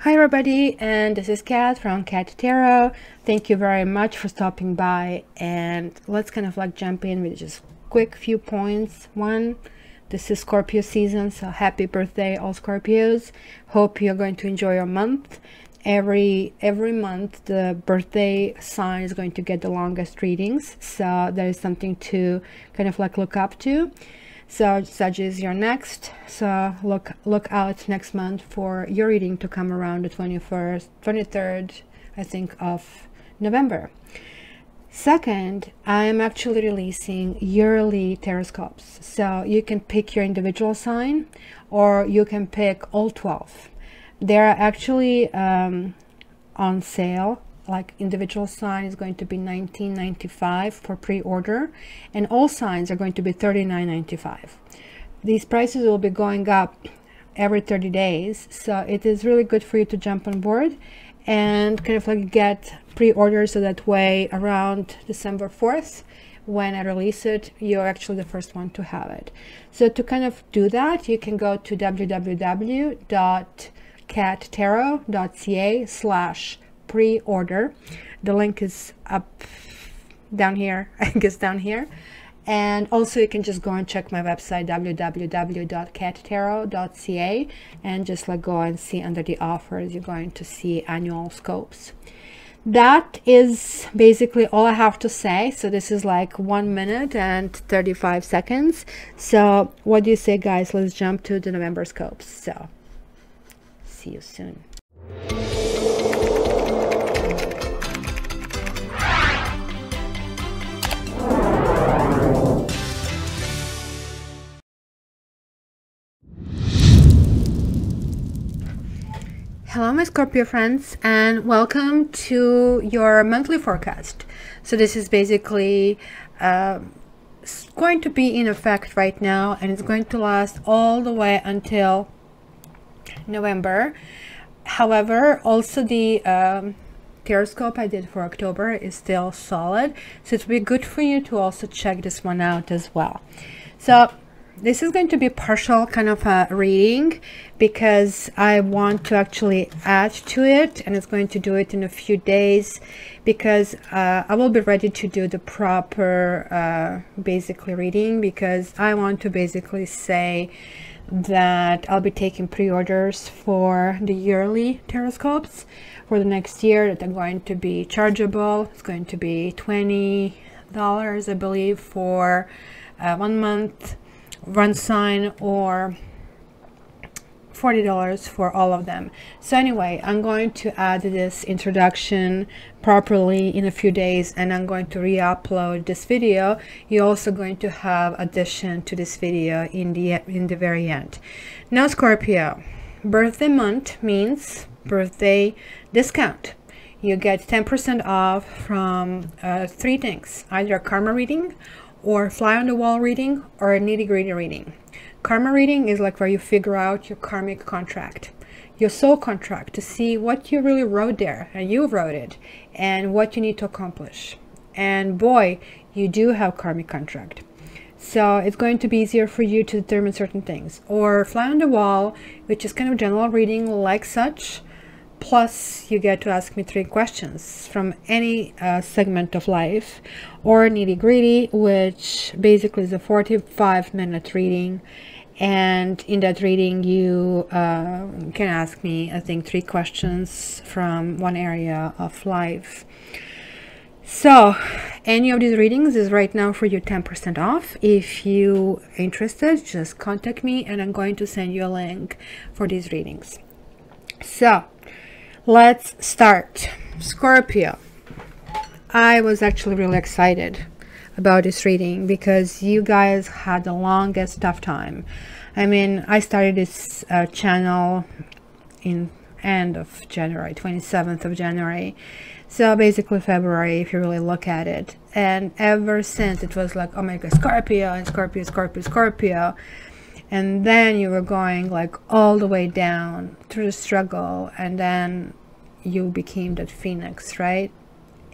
Hi everybody, and this is Kat from Kat Tarot. Thank you very much for stopping by, and let's kind of like jump in with just quick few points. One, this is Scorpio season, so happy birthday all Scorpios. Hope you're going to enjoy your month. Every month the birthday sign is going to get the longest readings, so there is something to kind of like look up to. So Sagittarius, you're next, so look out next month for your reading to come around the 23rd I think of November. Second, I am actually releasing yearly taroscopes, so you can pick your individual sign or you can pick all 12. They're actually on sale. Like individual sign is going to be $19.95 for pre-order, and all signs are going to be $39.95. These prices will be going up every 30 days, so it is really good for you to jump on board and kind of like get pre-orders, so that way around December 4th when I release it, you're actually the first one to have it. So to kind of do that, you can go to www.cattarot.ca/pre-order. The link is up down here, I guess down here, and also you can just go and check my website www.cattarot.ca and just like go and see under the offers, you're going to see annual scopes. That is basically all I have to say. So this is like 1 minute and 35 seconds. So what do you say, guys? Let's jump to the November scopes. So see you soon. Hello my Scorpio friends, and welcome to your monthly forecast. So this is basically going to be in effect right now, and it's going to last all the way until November. However, also the taroscope I did for October is still solid, so it would be good for you to also check this one out as well. So this is going to be partial kind of a reading because I want to actually add to it, and it's going to do it in a few days because I will be ready to do the proper basically reading, because I want to basically say that I'll be taking pre-orders for the yearly taroscopes for the next year that are going to be chargeable. It's going to be $20 I believe for 1 month, one sign, or $40 for all of them. So anyway, I'm going to add this introduction properly in a few days, and I'm going to re-upload this video. You're also going to have addition to this video in the very end. Now Scorpio, birthday month means birthday discount. You get 10% off from 3 things: either a karma reading, or fly on the wall reading, or a nitty-gritty reading. Karma reading is like where you figure out your karmic contract, your soul contract, to see what you really wrote there, and you wrote it, and what you need to accomplish. And boy, you do have karmic contract. So it's going to be easier for you to determine certain things. Or fly on the wall, which is kind of general reading like such, plus you get to ask me 3 questions from any segment of life. Or nitty-gritty, which basically is a 45-minute reading, and in that reading you can ask me, I think, 3 questions from one area of life. So any of these readings is right now for you 10% off. If you are interested, just contact me and I'm going to send you a link for these readings. So let's start. Scorpio, I was actually really excited about this reading because you guys had the longest tough time. I mean, I started this channel in end of January, 27th of January, so basically February if you really look at it, and ever since it was like, oh my god, Scorpio and Scorpio, Scorpio, Scorpio. And then you were going like all the way down through the struggle, and then you became that phoenix, right?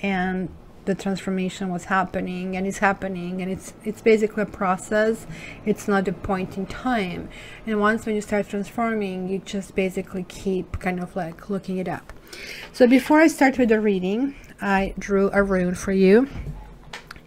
And the transformation was happening, and it's happening, and it's basically a process. It's not a point in time. And once when you start transforming, you just basically keep kind of like looking it up. So before I start with the reading, I drew a rune for you.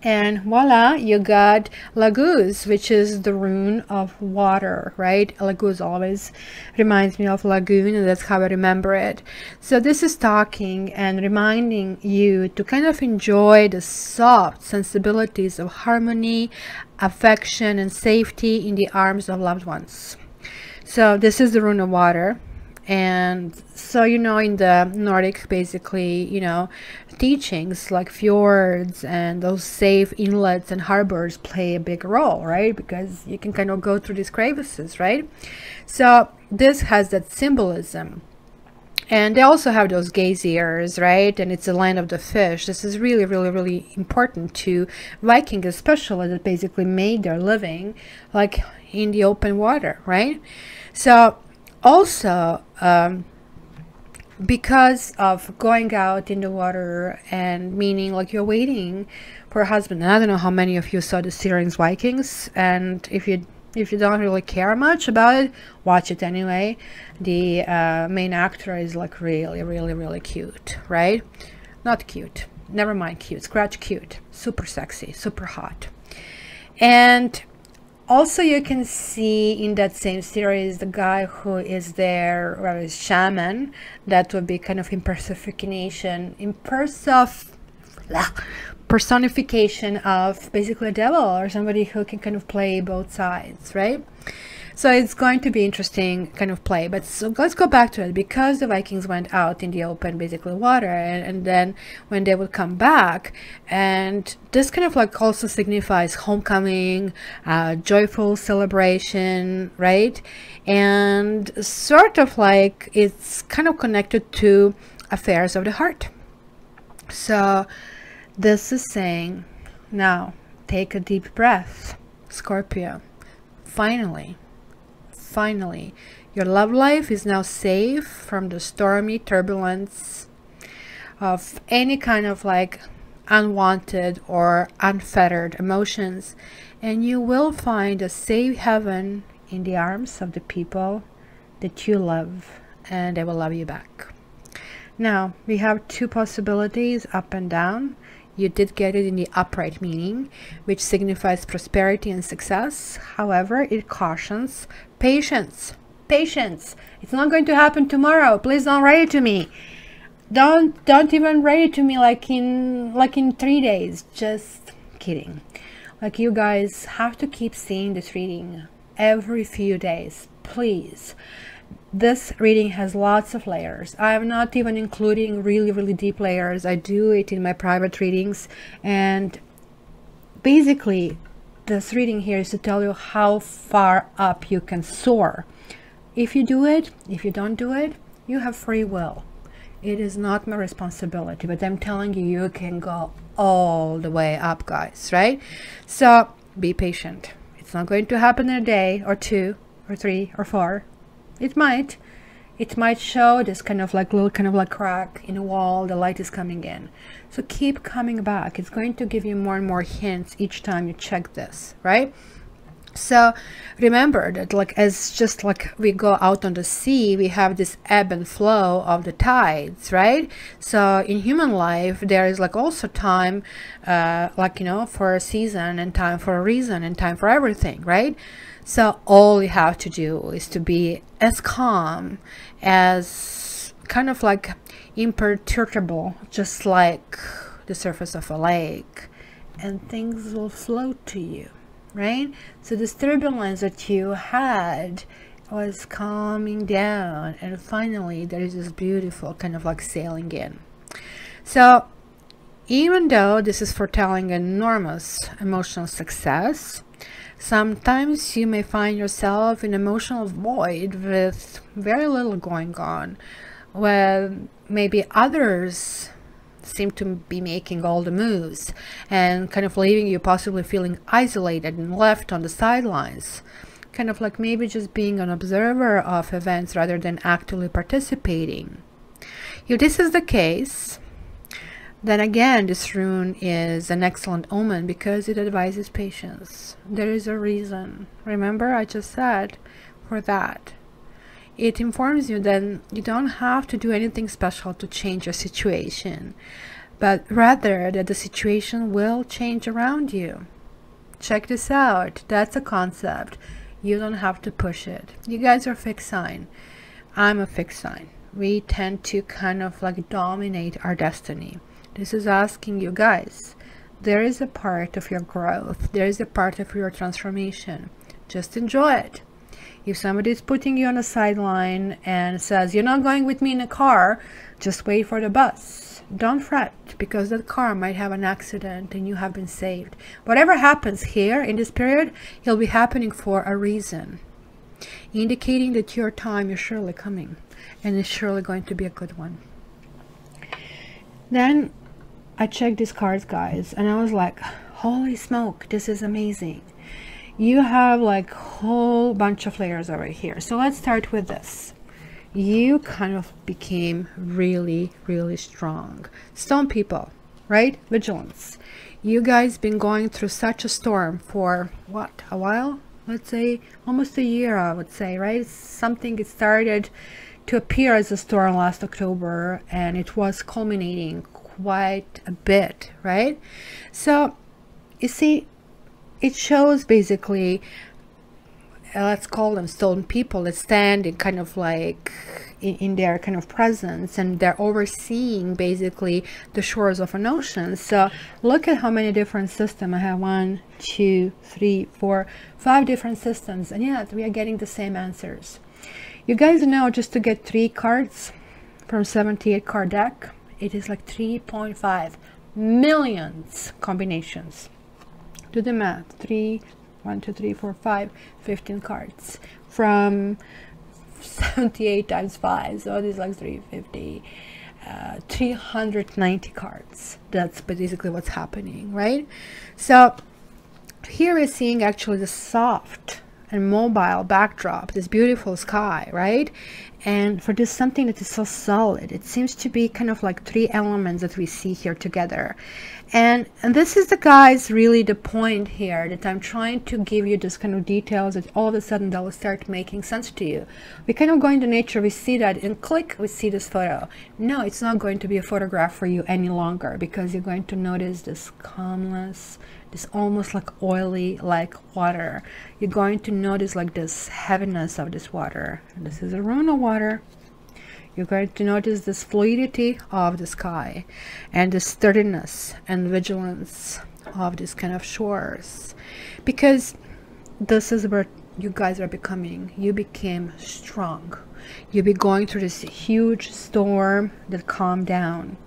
And voila, you got Laguz, which is the rune of water, right? Laguz always reminds me of lagoon, and that's how I remember it. So this is talking and reminding you to kind of enjoy the soft sensibilities of harmony, affection, and safety in the arms of loved ones. So this is the rune of water. And so, you know, in the Nordic, basically, you know, teachings like fjords and those safe inlets and harbors play a big role, right? Because you can kind of go through these crevices, right? So this has that symbolism. And they also have those geysers, right? And it's the land of the fish. This is really, really, really important to Vikings, especially, that basically made their living like in the open water, right? So also, because of going out in the water, and meaning like you're waiting for a husband. And I don't know how many of you saw the series Vikings, and if you don't really care much about it, watch it anyway. The main actor is like really, really, really cute, right? Not cute, never mind cute, scratch cute, super sexy, super hot. And also, you can see in that same series the guy who is there, or is shaman. That would be kind of personification of basically a devil, or somebody who can kind of play both sides, right? So it's going to be interesting kind of play. But so let's go back to it. Because the Vikings went out in the open, basically water, and then when they would come back, and this kind of like also signifies homecoming, joyful celebration, right? And sort of like it's kind of connected to affairs of the heart. So this is saying, now take a deep breath, Scorpio. Finally, your love life is now safe from the stormy turbulence of any kind of like unwanted or unfettered emotions, and you will find a safe haven in the arms of the people that you love, and they will love you back. Now, we have two possibilities, up and down. You did get it in the upright meaning, which signifies prosperity and success. However, it cautions patience. Patience. It's not going to happen tomorrow. Please don't write it to me. Don't even write it to me like in 3 days. Just kidding. Like, you guys have to keep seeing this reading every few days, please. This reading has lots of layers. I am not even including really, really deep layers. I do it in my private readings. And basically, this reading here is to tell you how far up you can soar. If you do it, if you don't do it, you have free will. It is not my responsibility, but I'm telling you, you can go all the way up, guys, right? So be patient. It's not going to happen in a day or 2 or 3 or 4. It might show this kind of like little kind of like crack in a wall. The light is coming in, so keep coming back. It's going to give you more and more hints each time you check this, right? So remember that, like, as just like we go out on the sea, we have this ebb and flow of the tides, right? So in human life, there is like also time, like, you know, for a season, and time for a reason, and time for everything, right? So all you have to do is to be as calm, as kind of like imperturbable, just like the surface of a lake, and things will flow to you, right? So this turbulence that you had was calming down, and finally there is this beautiful kind of like sailing in. So even though this is foretelling enormous emotional success, sometimes you may find yourself in emotional void with very little going on, where maybe others seem to be making all the moves and kind of leaving you possibly feeling isolated and left on the sidelines, kind of like maybe just being an observer of events rather than actively participating. If this is the case, then again, this rune is an excellent omen because it advises patience. There is a reason. Remember, I just said for that. It informs you that you don't have to do anything special to change your situation, but rather that the situation will change around you. Check this out. That's a concept. You don't have to push it. You guys are a fixed sign. I'm a fixed sign. We tend to kind of like dominate our destiny. This is asking you guys, there is a part of your growth. There is a part of your transformation. Just enjoy it. If somebody is putting you on a sideline and says, you're not going with me in a car, just wait for the bus. Don't fret, because that car might have an accident and you have been saved. Whatever happens here in this period, it'll be happening for a reason, indicating that your time is surely coming, and it's surely going to be a good one. Then I checked these cards, guys, and I was like, holy smoke, this is amazing. You have like a whole bunch of layers over here. So let's start with this. You kind of became really, really strong. Stone people, right? Vigilance. You guys been going through such a storm for what, a while? Let's say almost a year, I would say, right? Something it started to appear as a storm last October, and it was culminating quite a bit, right? So you see, it shows basically, let's call them stone people that stand in kind of like in their kind of presence, and they're overseeing basically the shores of an ocean. So look at how many different systems I have. 1, 2, 3, 4, 5 different systems, and yet we are getting the same answers. You guys know, just to get 3 cards from 78 card deck, it is like 3.5 million combinations. Do the math. 1, 2, 3, 4, 5, 15 cards from 78 times 5, so it is like 350, 390 cards. That's basically what's happening, right? So here we're seeing actually the soft and mobile backdrop, this beautiful sky, right? And for this something that is so solid, it seems to be kind of like 3 elements that we see here together. And this is the guys, really the point here, that I'm trying to give you this kind of details that all of a sudden that will start making sense to you. We kind of go into nature, we see that, and click, we see this photo. No, it's not going to be a photograph for you any longer, because you're going to notice this calmness, this almost like oily like water. You're going to notice like this heaviness of this water. And this is a Rune of water. You're going to notice this fluidity of the sky, and the sturdiness and vigilance of these kind of shores, because this is where you guys are becoming. You became strong. You'll be going through this huge storm that calmed down.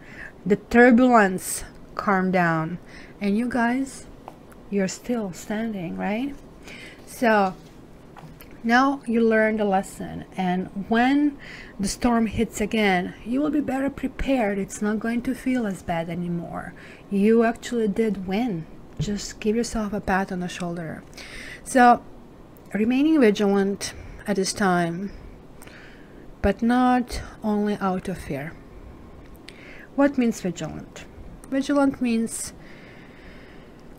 The turbulence calmed down, and you guys, you're still standing, right? So now you learned a lesson, and when the storm hits again, you will be better prepared. It's not going to feel as bad anymore. You actually did win. Just give yourself a pat on the shoulder. So remaining vigilant at this time, but not only out of fear. What means vigilant? Vigilant means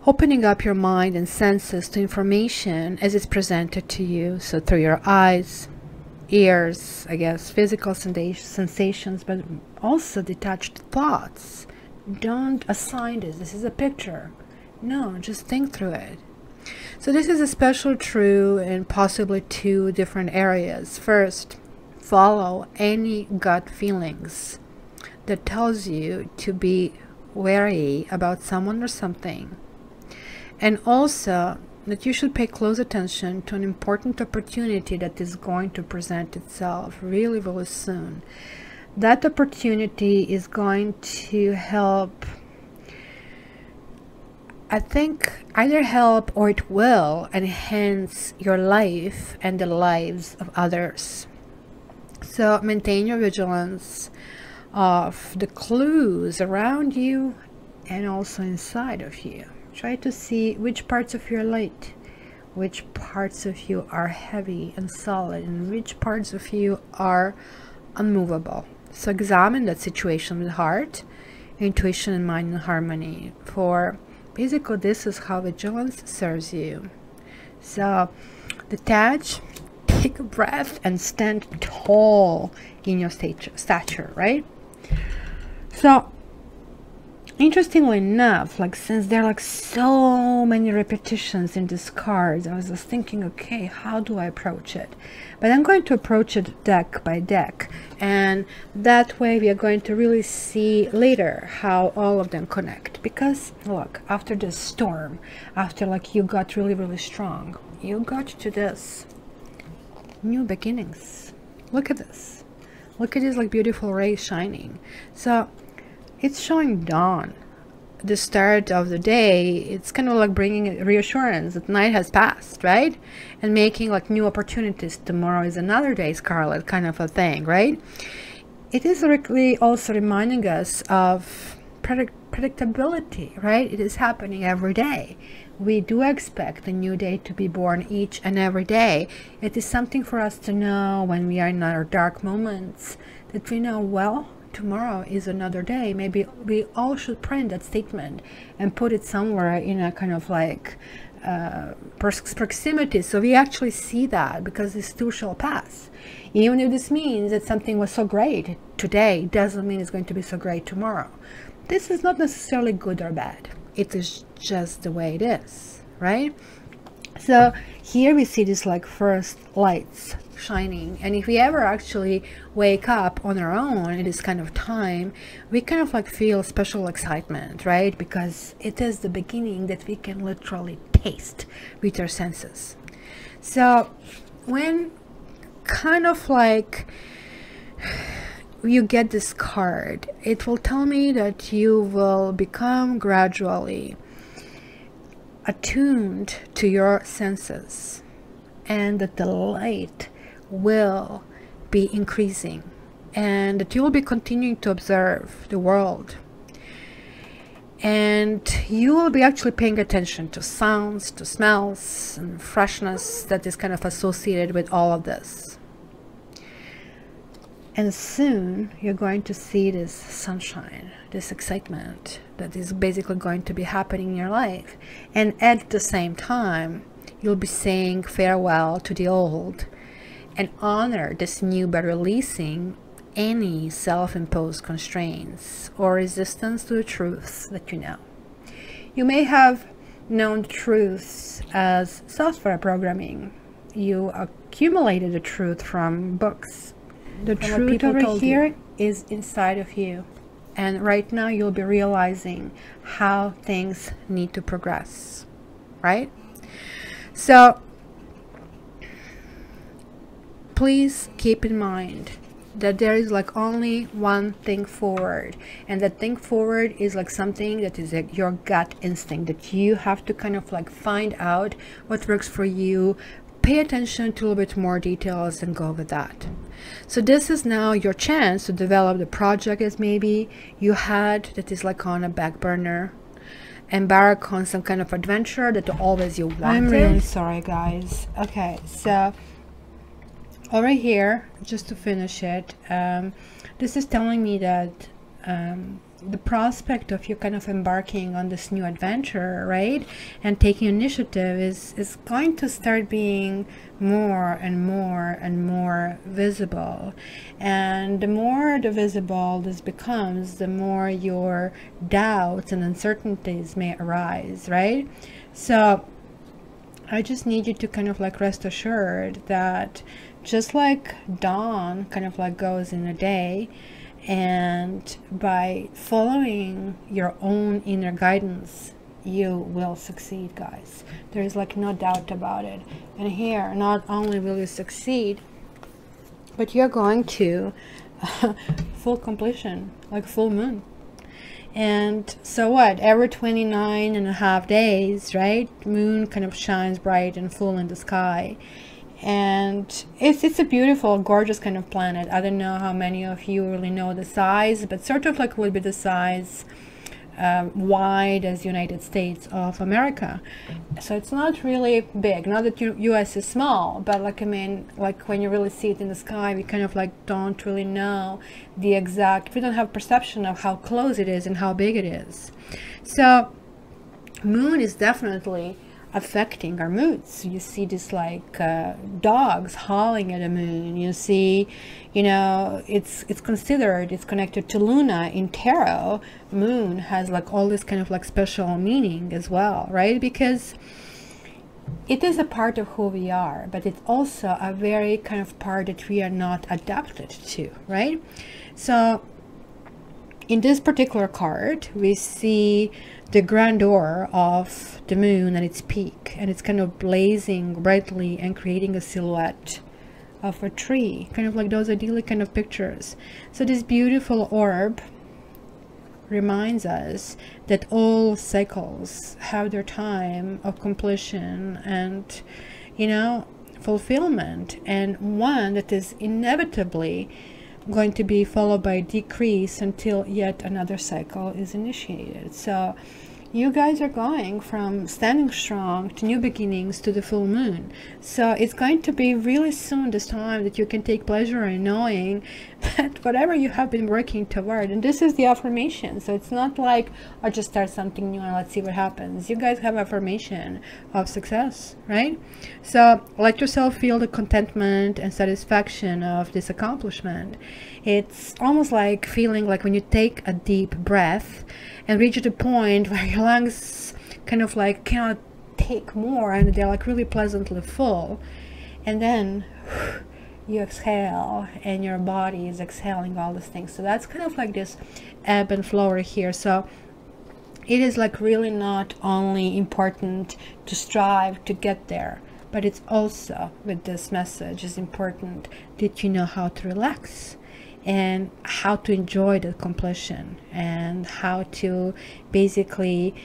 opening up your mind and senses to information as it's presented to you. So through your eyes, ears, I guess, physical sensations, but also detached thoughts. Don't assign this is a picture. No, just think through it. So this is especially true in possibly 2 different areas. First, follow any gut feelings that tells you to be wary about someone or something. And also that you should pay close attention to an important opportunity that is going to present itself really, really soon. That opportunity is going to help, I think, either help or it will enhance your life and the lives of others. So maintain your vigilance of the clues around you and also inside of you. Try to see which parts of you are light, which parts of you are heavy and solid, and which parts of you are unmovable. So examine that situation with heart intuition and mind in harmony. For basically, this is how vigilance serves you. So detach, take a breath, and stand tall in your stature, right? So interestingly enough, like, since there are like so many repetitions in these cards, I was just thinking, okay, how do I approach it? But I'm going to approach it deck by deck, and that way we are going to really see later how all of them connect. Because look, after this storm, after like you got really strong, you got to this new beginnings. Look at this. Look at these like beautiful rays shining. So it's showing dawn, the start of the day. It's kind of like bringing reassurance that night has passed, right? And making like new opportunities. Tomorrow is another day, Scarlet, kind of a thing, right? It is really also reminding us of predictability, right? It is happening every day. We do expect a new day to be born each and every day. It is something for us to know when we are in our dark moments, that we know, well, tomorrow is another day. Maybe we all should print that statement and put it somewhere in a kind of like proximity, so we actually see that, because this too shall pass. Even if this means that something was so great today, doesn't mean it's going to be so great tomorrow. This is not necessarily good or bad. It is just the way it is, right? So here we see this like first lights shining, and if we ever actually wake up on our own at this kind of time, we kind of like feel special excitement, right? Because it is the beginning that we can literally taste with our senses. So when kind of like you get this card, it will tell me that you will become gradually attuned to your senses, and that the light will be increasing, and that you will be continuing to observe the world, and you will be actually paying attention to sounds, to smells, and freshness that is kind of associated with all of this. And soon you're going to see this sunshine, this excitement that is basically going to be happening in your life. And at the same time, you'll be saying farewell to the old and honor this new by releasing any self-imposed constraints or resistance to the truths that you know. You may have known truths as software programming. You accumulated the truth from books. The truth over here is inside of you, and right now you'll be realizing how things need to progress, right? So please keep in mind that there is like only one thing forward, and that thing forward is like something that is like your gut instinct, that you have to kind of like find out what works for you, pay attention to a little bit more details, and go with that. So this is now your chance to develop the project that maybe you had that is like on a back burner. Embark on some kind of adventure that always you wanted. I'm really sorry, guys. Okay, so over here, just to finish it, this is telling me that the prospect of you kind of embarking on this new adventure, right, and taking initiative is going to start being more and more and more visible. And the more the visible this becomes, the more your doubts and uncertainties may arise, right? So I just need you to kind of like rest assured that just like dawn kind of like goes in a day, and by following your own inner guidance, you will succeed, guys. There is like no doubt about it. And here, not only will you succeed, but you're going to full completion, like full moon. And so what, every 29.5 days, right, moon kind of shines bright and full in the sky. And it's a beautiful, gorgeous kind of planet. I don't know how many of you really know the size, but sort of like would be the size wide as United States of America. So it's not really big. Not that US is small, but like, I mean, like when you really see it in the sky, we kind of like don't really know the exact, we don't have perception of how close it is and how big it is. So moon is definitely affecting our moods. You see this like dogs howling at the moon. You see, you know, it's considered, it's connected to Luna in tarot. Moon has like all this kind of like special meaning as well, right? Because it is a part of who we are, but it's also a very kind of part that we are not adapted to, right? So in this particular card, we see the grandeur of the moon at its peak, and it's kind of blazing brightly and creating a silhouette of a tree, kind of like those idyllic kind of pictures. So this beautiful orb reminds us that all cycles have their time of completion and, you know, fulfillment, and one that is inevitably going to be followed by a decrease until yet another cycle is initiated. So you guys are going from standing strong to new beginnings to the full moon. So it's going to be really soon this time that you can take pleasure in knowing that whatever you have been working toward, and this is the affirmation. So it's not like I'll just start something new and let's see what happens. You guys have affirmation of success, right? So let yourself feel the contentment and satisfaction of this accomplishment. It's almost like feeling like when you take a deep breath and reach the point where your lungs kind of like cannot take more and they're like really pleasantly full, and then you exhale and your body is exhaling all these things. So that's kind of like this ebb and flow right here. So it is like really not only important to strive to get there, but it's also, with this message, is important that you know how to relax and how to enjoy the completion and how to basically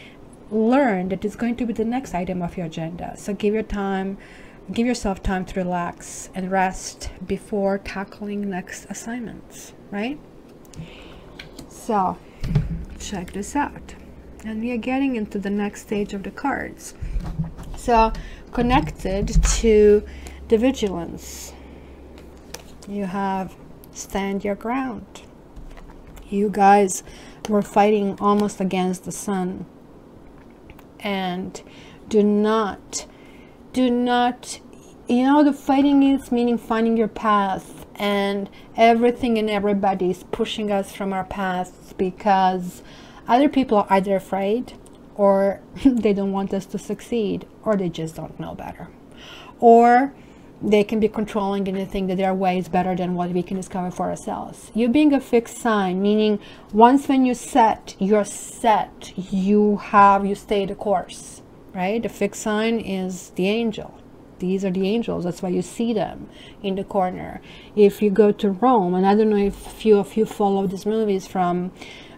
learn that it's going to be the next item of your agenda. So give yourself time to relax and rest before tackling next assignments, right? So check this out, and we are getting into the next stage of the cards. So connected to the vigilance, you have stand your ground. You guys were fighting almost against the sun, and do not, you know, the fighting is meaning finding your path, and everything and everybody is pushing us from our paths because other people are either afraid, or they don't want us to succeed, or they just don't know better, or they can be controlling and they think that their way is better than what we can discover for ourselves. You being a fixed sign, meaning once when you're set, you stay the course, right? The fixed sign is the angel. These are the angels. That's why you see them in the corner. If you go to Rome, and I don't know if few of you follow these movies from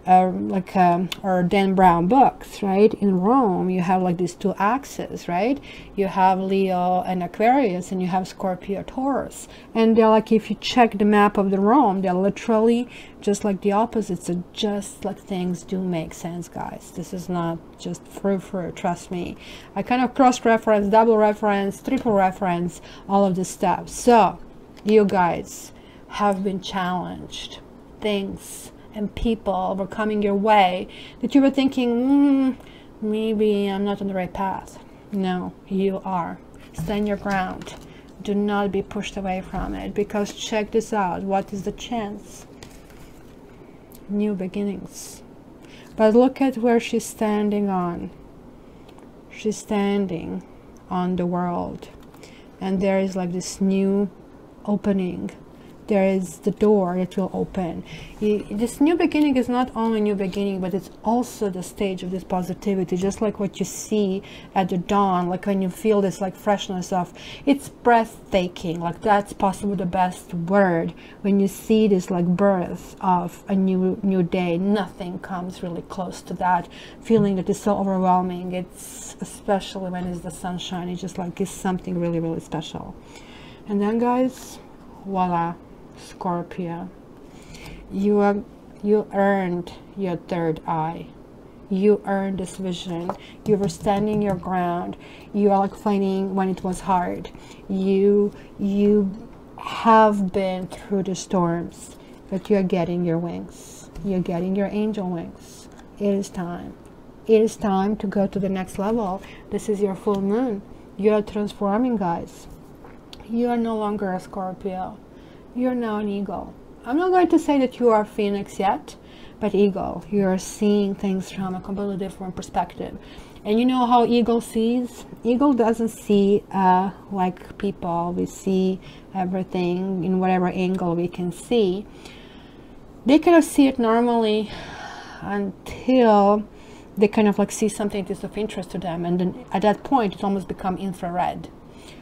or Dan Brown books, right? In Rome, you have like these two axes, right? You have Leo and Aquarius, and you have Scorpio, Taurus, and they're like, if you check the map of the Rome, they're literally just like the opposites. So just like things do make sense, guys. This is not just frou, trust me. I kind of cross-reference, double reference, triple reference, all of this stuff. So you guys have been challenged. Things and people were coming your way that you were thinking, maybe I'm not on the right path. No, you are. Stand your ground. Do not be pushed away from it, because check this out. What is the chance? New beginnings. But look at where she's standing on. She's standing on the world, and there is like this new opening. There is the door that will open. This new beginning is not only a new beginning, but it's also the stage of this positivity, just like what you see at the dawn, like when you feel this like freshness of, it's breathtaking, like that's possibly the best word. When you see this like birth of a new day, nothing comes really close to that feeling that is so overwhelming. It's especially when it's the sunshine, it just like is something really, really special. And then guys, voila. Scorpio, you earned your third eye. You earned this vision. You were standing your ground. You are like fighting when it was hard. You have been through the storms, but you are getting your wings. You're getting your angel wings. It is time. It is time to go to the next level. This is your full moon. You are transforming, guys. You are no longer a Scorpio. You're now an eagle. I'm not going to say that you are Phoenix yet, but eagle. You are seeing things from a completely different perspective. And you know how eagle sees? Eagle doesn't see like people. We see everything in whatever angle we can see. They kind of see it normally until they kind of like see something that is of interest to them, and then at that point it almost becomes infrared,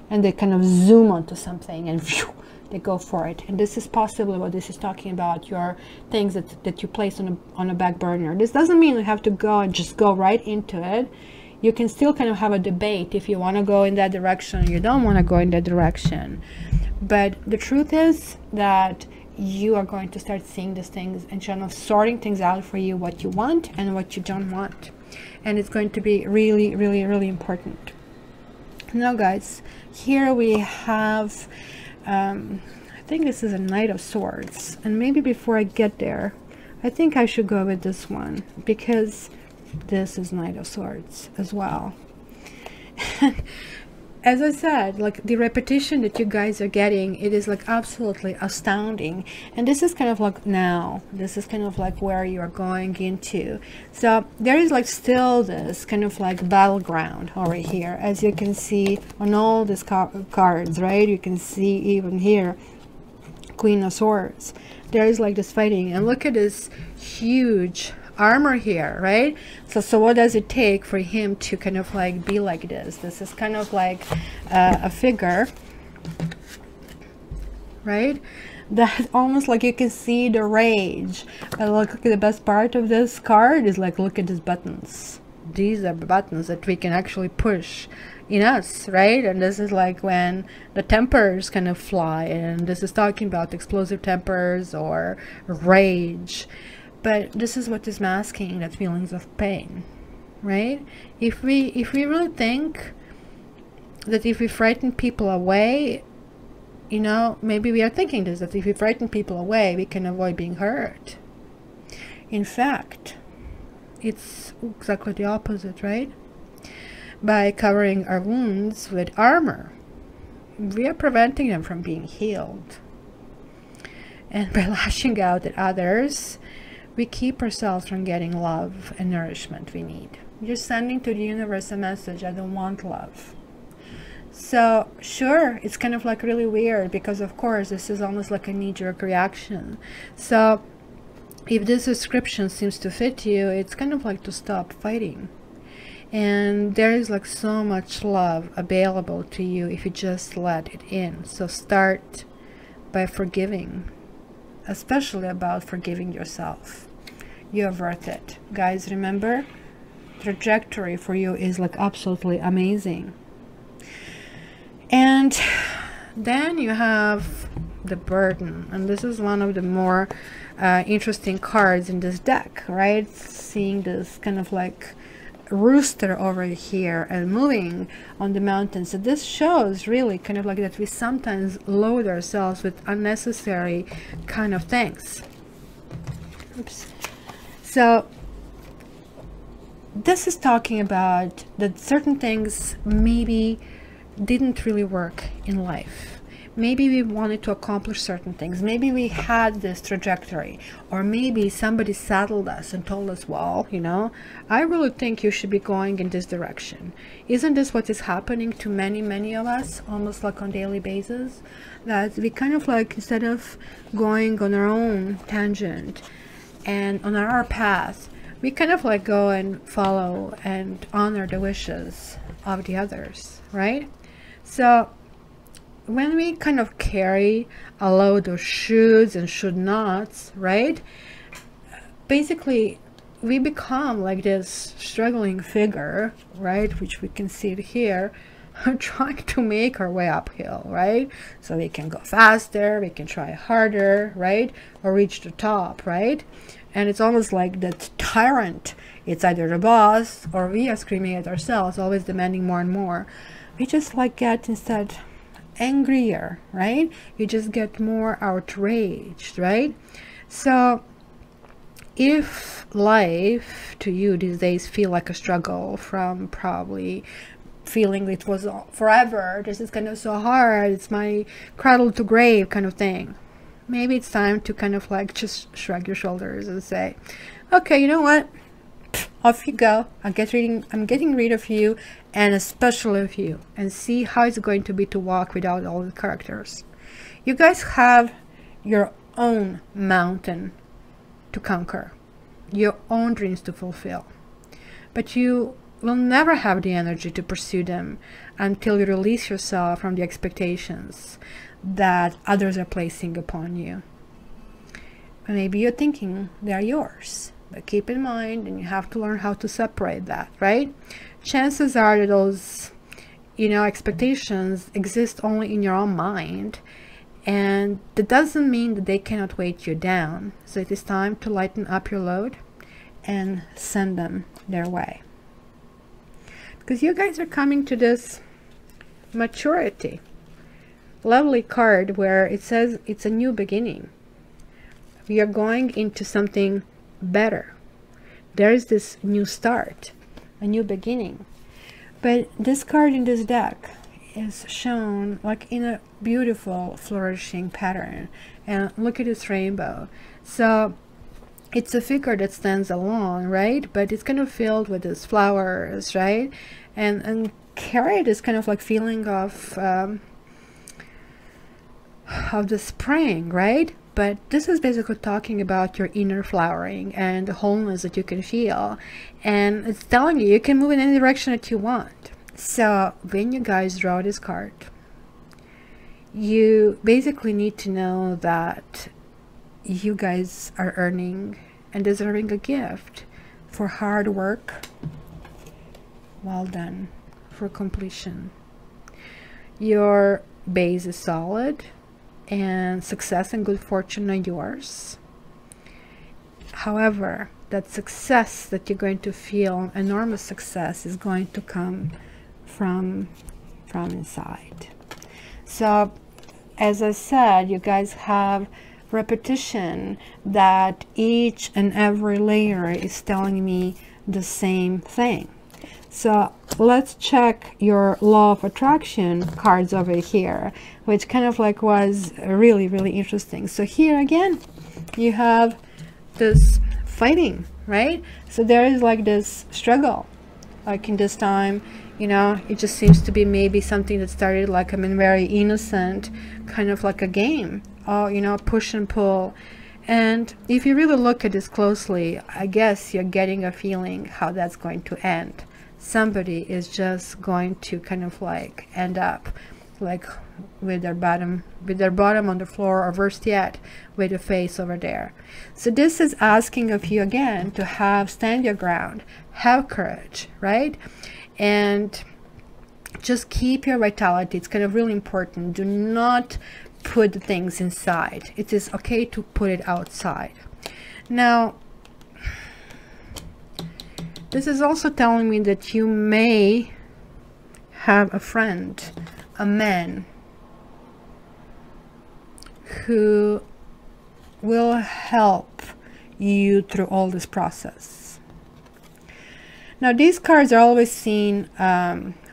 and they kind of zoom onto something and phew, they go for it. And this is possibly what this is talking about, your things that you place on a back burner. This doesn't mean you have to go and just go right into it. You can still kind of have a debate if you want to go in that direction, you don't want to go in that direction. But the truth is that you are going to start seeing these things and kind of sorting things out for you, what you want and what you don't want. And it's going to be really, really, really important. Now, guys, here we have, I think this is a Knight of Swords. And maybe before I get there, I think I should go with this one, because this is Knight of Swords as well. As I said, like the repetition that you guys are getting, it is like absolutely astounding. And this is kind of like now, this is kind of like where you are going into. So there is like still this kind of like battleground over here, as you can see on all these cards, right? You can see even here, Queen of Swords. There is like this fighting, and look at this huge armor here, right? So what does it take for him to kind of like be like this? This is kind of like a figure, right? That almost like you can see the rage. But look at the best part of this card is like, look at these buttons. These are buttons that we can actually push in us, right? And this is like when the tempers kind of fly, and this is talking about explosive tempers or rage. But this is what is masking that feelings of pain, right? If we really think that if we frighten people away, you know, maybe we are thinking this, that if we frighten people away, we can avoid being hurt. In fact, it's exactly the opposite, right? By covering our wounds with armor, we are preventing them from being healed. And by lashing out at others, we keep ourselves from getting love and nourishment we need. You're sending to the universe a message, I don't want love. So sure, it's kind of like really weird, because of course this is almost like a knee-jerk reaction. So if this description seems to fit you, it's kind of like to stop fighting. And there is like so much love available to you if you just let it in. So start by forgiving, especially about forgiving yourself. You're worth it. Guys, remember, trajectory for you is like absolutely amazing. And then you have the burden, and this is one of the more interesting cards in this deck, right? Seeing this kind of like rooster over here and moving on the mountain. So this shows really kind of like that we sometimes load ourselves with unnecessary kind of things. Oops. So this is talking about that certain things maybe didn't really work in life. Maybe we wanted to accomplish certain things. Maybe we had this trajectory, or maybe somebody saddled us and told us, well, you know, I really think you should be going in this direction. Isn't this what is happening to many of us, almost like on a daily basis? That we kind of like, instead of going on our own tangent and on our path, we kind of like go and follow and honor the wishes of the others, right? So when we kind of carry a load of shoulds and should nots, right, basically we become like this struggling figure, right, which we can see it here, trying to make our way uphill, right? So we can go faster, we can try harder, right, or reach the top, right? And it's almost like that tyrant. It's either the boss or we are screaming at ourselves, always demanding more and more. We just like get instead angrier, right? You just get more outraged, right? So if life to you these days feel like a struggle, from probably feeling it was forever, this is kind of so hard, it's my cradle to grave kind of thing, maybe it's time to kind of like just shrug your shoulders and say, okay, you know what, off you go. I'm getting rid of you, and especially of you, and see how it's going to be to walk without all the characters. You guys have your own mountain to conquer, your own dreams to fulfill, but you will never have the energy to pursue them until you release yourself from the expectations that others are placing upon you. Maybe you're thinking they're yours, but keep in mind, and you have to learn how to separate that, right? Chances are that those, you know, expectations exist only in your own mind, and that doesn't mean that they cannot weight you down. So it is time to lighten up your load and send them their way, because you guys are coming to this maturity. Lovely card where it says it's a new beginning. We are going into something better. There's this new start, a new beginning. But this card in this deck is shown like in a beautiful flourishing pattern, and look at this rainbow. So it's a figure that stands alone, right? But it's kind of filled with these flowers, right? And carry this kind of like feeling of the spring, right? But this is basically talking about your inner flowering and the wholeness that you can feel, and it's telling you you can move in any direction that you want. So when you guys draw this card, you basically need to know that you guys are earning and deserving a gift for hard work well done, for completion. Your base is solid, and success and good fortune are yours. However, that success that you're going to feel, enormous success, is going to come from inside. So as I said, you guys have repetition, that each and every layer is telling me the same thing. So let's check your law of attraction cards over here, which kind of like was really, really interesting. So here again, you have this fighting, right? So there is like this struggle, like in this time, you know, it just seems to be maybe something that started like, I mean, very innocent, kind of like a game, you know, push and pull. And if you really look at this closely, I guess you're getting a feeling how that's going to end. Somebody is just going to kind of like end up like with their bottom on the floor, or worse yet, with a face over there. So this is asking of you again to stand your ground, have courage, right? And just keep your vitality. It's kind of really important. Do not put the things inside. It is okay to put it outside. Now, this is also telling me that you may have a friend, a man, who will help you through all this process. Now, these cards are always seen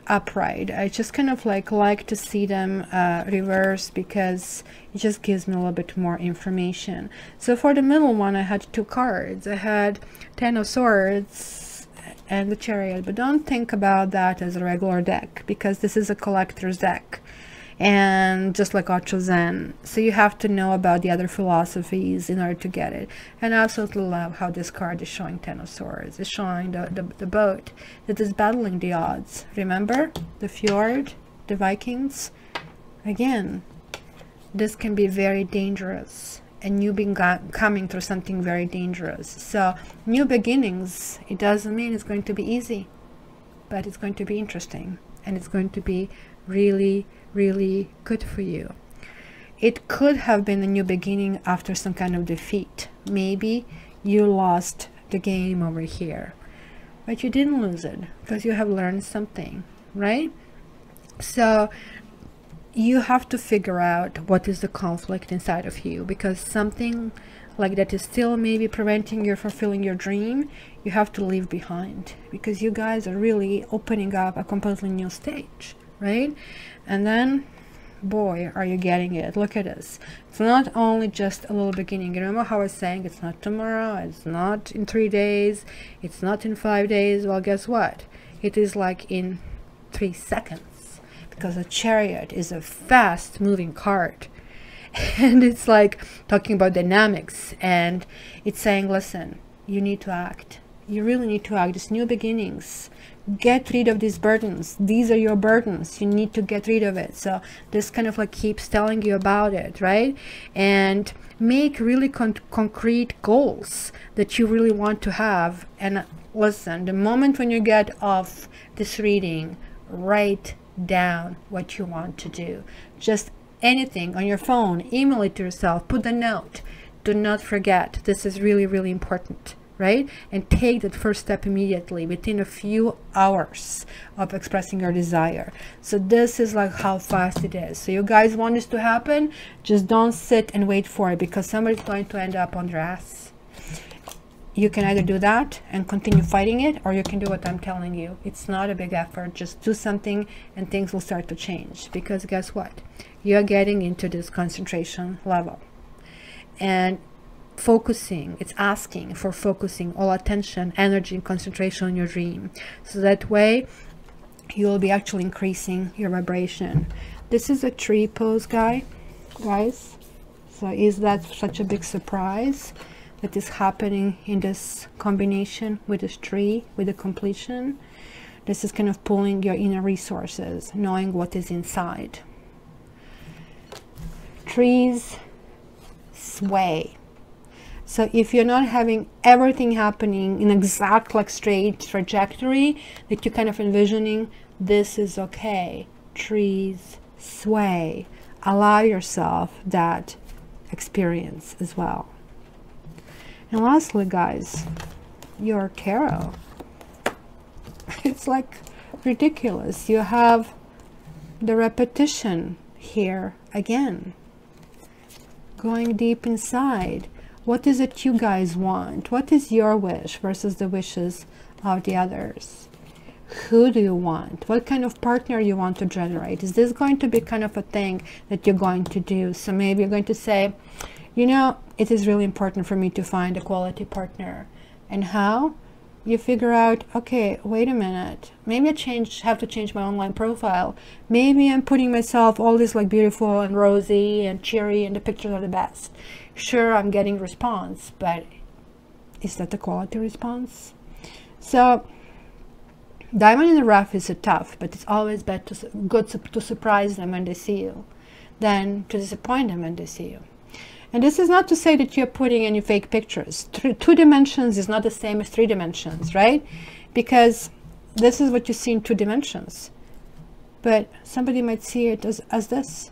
upright. I just kind of like to see them reversed, because it just gives me a little bit more information. So for the middle one, I had two cards. I had Ten of Swords and the Chariot, but don't think about that as a regular deck, because this is a collector's deck, and just like Ocho Zen, so you have to know about the other philosophies in order to get it. And I absolutely love how this card is showing Ten of Swords. It's showing the boat that is battling the odds. Remember the fjord, the Vikings? Again, this can be very dangerous, and you've been coming through something very dangerous. So new beginnings, it doesn't mean it's going to be easy, but it's going to be interesting, and it's going to be really, really good for you. It could have been a new beginning after some kind of defeat. Maybe you lost the game over here. But you didn't lose it, because you have learned something, right? So you have to figure out what is the conflict inside of you, because something like that is still maybe preventing you from fulfilling your dream. You have to leave behind, because you guys are really opening up a completely new stage, right? And then, boy, are you getting it. Look at this. It's not only just a little beginning. Remember how I was saying it's not tomorrow, it's not in 3 days, it's not in 5 days. Well, guess what? It is like in 3 seconds, because a chariot is a fast moving card. And it's like talking about dynamics, and it's saying, listen, you need to act. You really need to act. It's new beginnings. Get rid of these burdens. These are your burdens. You need to get rid of it. So this kind of like keeps telling you about it, right? And make really concrete goals that you really want to have. And listen, the moment when you get off this reading, write down what you want to do. Just anything on your phone, email it to yourself, put a note. Do not forget. This is really, really important, right? And take that first step immediately, within a few hours of expressing your desire. So this is like how fast it is. So you guys want this to happen, just don't sit and wait for it, because somebody's going to end up on their ass. You can either do that and continue fighting it, or you can do what I'm telling you. It's not a big effort. Just do something and things will start to change. Because guess what? You're getting into this concentration level. And focusing, it's asking for focusing all attention, energy, and concentration on your dream. So that way, you'll be actually increasing your vibration. This is a tree pose, guys. So is that such a big surprise that is happening in this combination with this tree, with the completion? This is kind of pulling your inner resources, knowing what is inside. Trees sway. So if you're not having everything happening in exact like straight trajectory that you're kind of envisioning, this is okay. Trees sway. Allow yourself that experience as well. And lastly, guys, your tarot. It's like ridiculous. You have the repetition here again. Going deep inside. What is it you guys want? What is your wish versus the wishes of the others? Who do you want? What kind of partner you want to generate? Is this going to be kind of a thing that you're going to do? So maybe you're going to say, you know, it is really important for me to find a quality partner. And how? You figure out, okay, wait a minute. Maybe I have to change my online profile. Maybe I'm putting myself all this like beautiful and rosy and cheery and the pictures are the best. Sure, I'm getting response, but is that the quality response? So diamond in the rough is tough, but it's always good to surprise them when they see you than to disappoint them when they see you. And this is not to say that you're putting any fake pictures. 2 dimensions is not the same as 3 dimensions, right? Because this is what you see in 2 dimensions. But somebody might see it as this.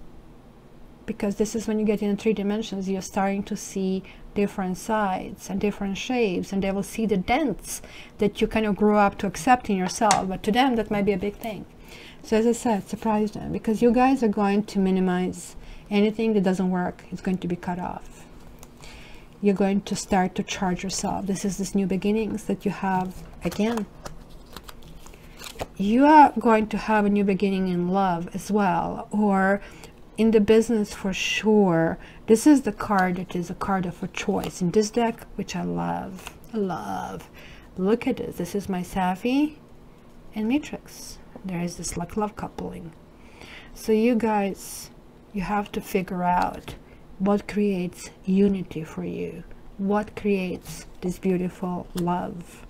Because this is when you get in 3 dimensions, you're starting to see different sides and different shapes, and they will see the dents that you kind of grew up to accept in yourself. But to them, that might be a big thing. So as I said, surprise them, because you guys are going to minimize anything that doesn't work. It's going to be cut off. You're going to start to charge yourself. This is this new beginnings that you have again. You are going to have a new beginning in love as well, or in the business for sure. This is the card that is a card of a choice in this deck, which I love. I love. Look at this. This is my Savvy and Matrix. There is this like love coupling. So you guys, you have to figure out what creates unity for you, what creates this beautiful love.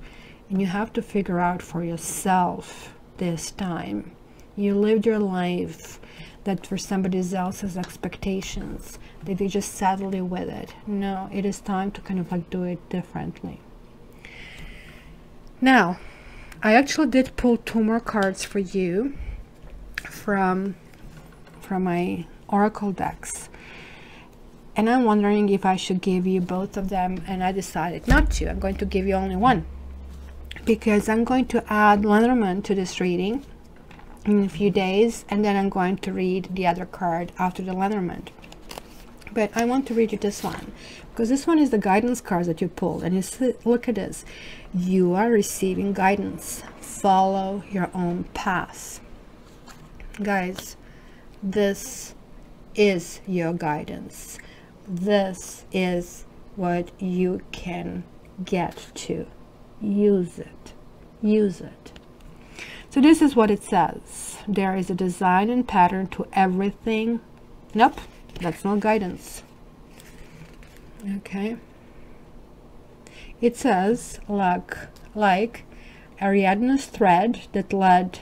And you have to figure out for yourself this time. You lived your life that for somebody else's expectations, that you just sadly with it. No, it is time to kind of like do it differently. Now, I actually did pull 2 more cards for you from my oracle decks, and I'm wondering if I should give you both of them, and I decided not to. I'm going to give you only one, because I'm going to add Lenormand to this reading in a few days, and then I'm going to read the other card after the Lenormand. But I want to read you this one, because this one is the guidance cards that you pulled, and you see, look at this. You are receiving guidance. Follow your own path. Guys, this is your guidance. This is what you can get to. Use it. Use it. So this is what it says. There is a design and pattern to everything. Nope, that's not guidance. Okay. It says, like Ariadne's thread that led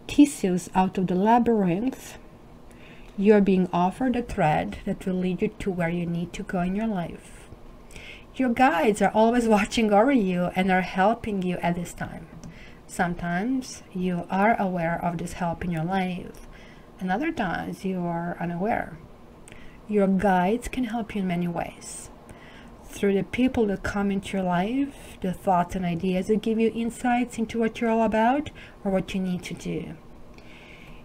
Theseus out of the labyrinth, you are being offered a thread that will lead you to where you need to go in your life. Your guides are always watching over you and are helping you at this time. Sometimes you are aware of this help in your life, and other times you are unaware. Your guides can help you in many ways. Through the people that come into your life, the thoughts and ideas that give you insights into what you're all about or what you need to do.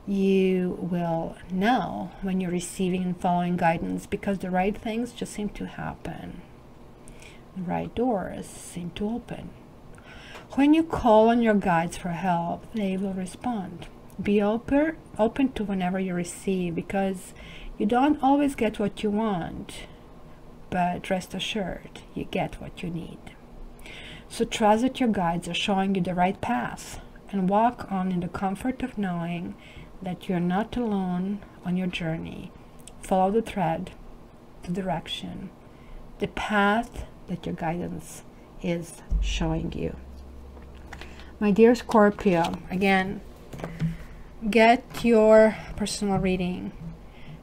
You will know when you're receiving and following guidance, because the right things just seem to happen. The right doors seem to open. When you call on your guides for help, they will respond. Be open to whenever you receive, because you don't always get what you want, but rest assured, you get what you need. So trust that your guides are showing you the right path, and walk on in the comfort of knowing that you're not alone on your journey. Follow the thread, the direction, the path that your guidance is showing you. My dear Scorpio, again, get your personal reading.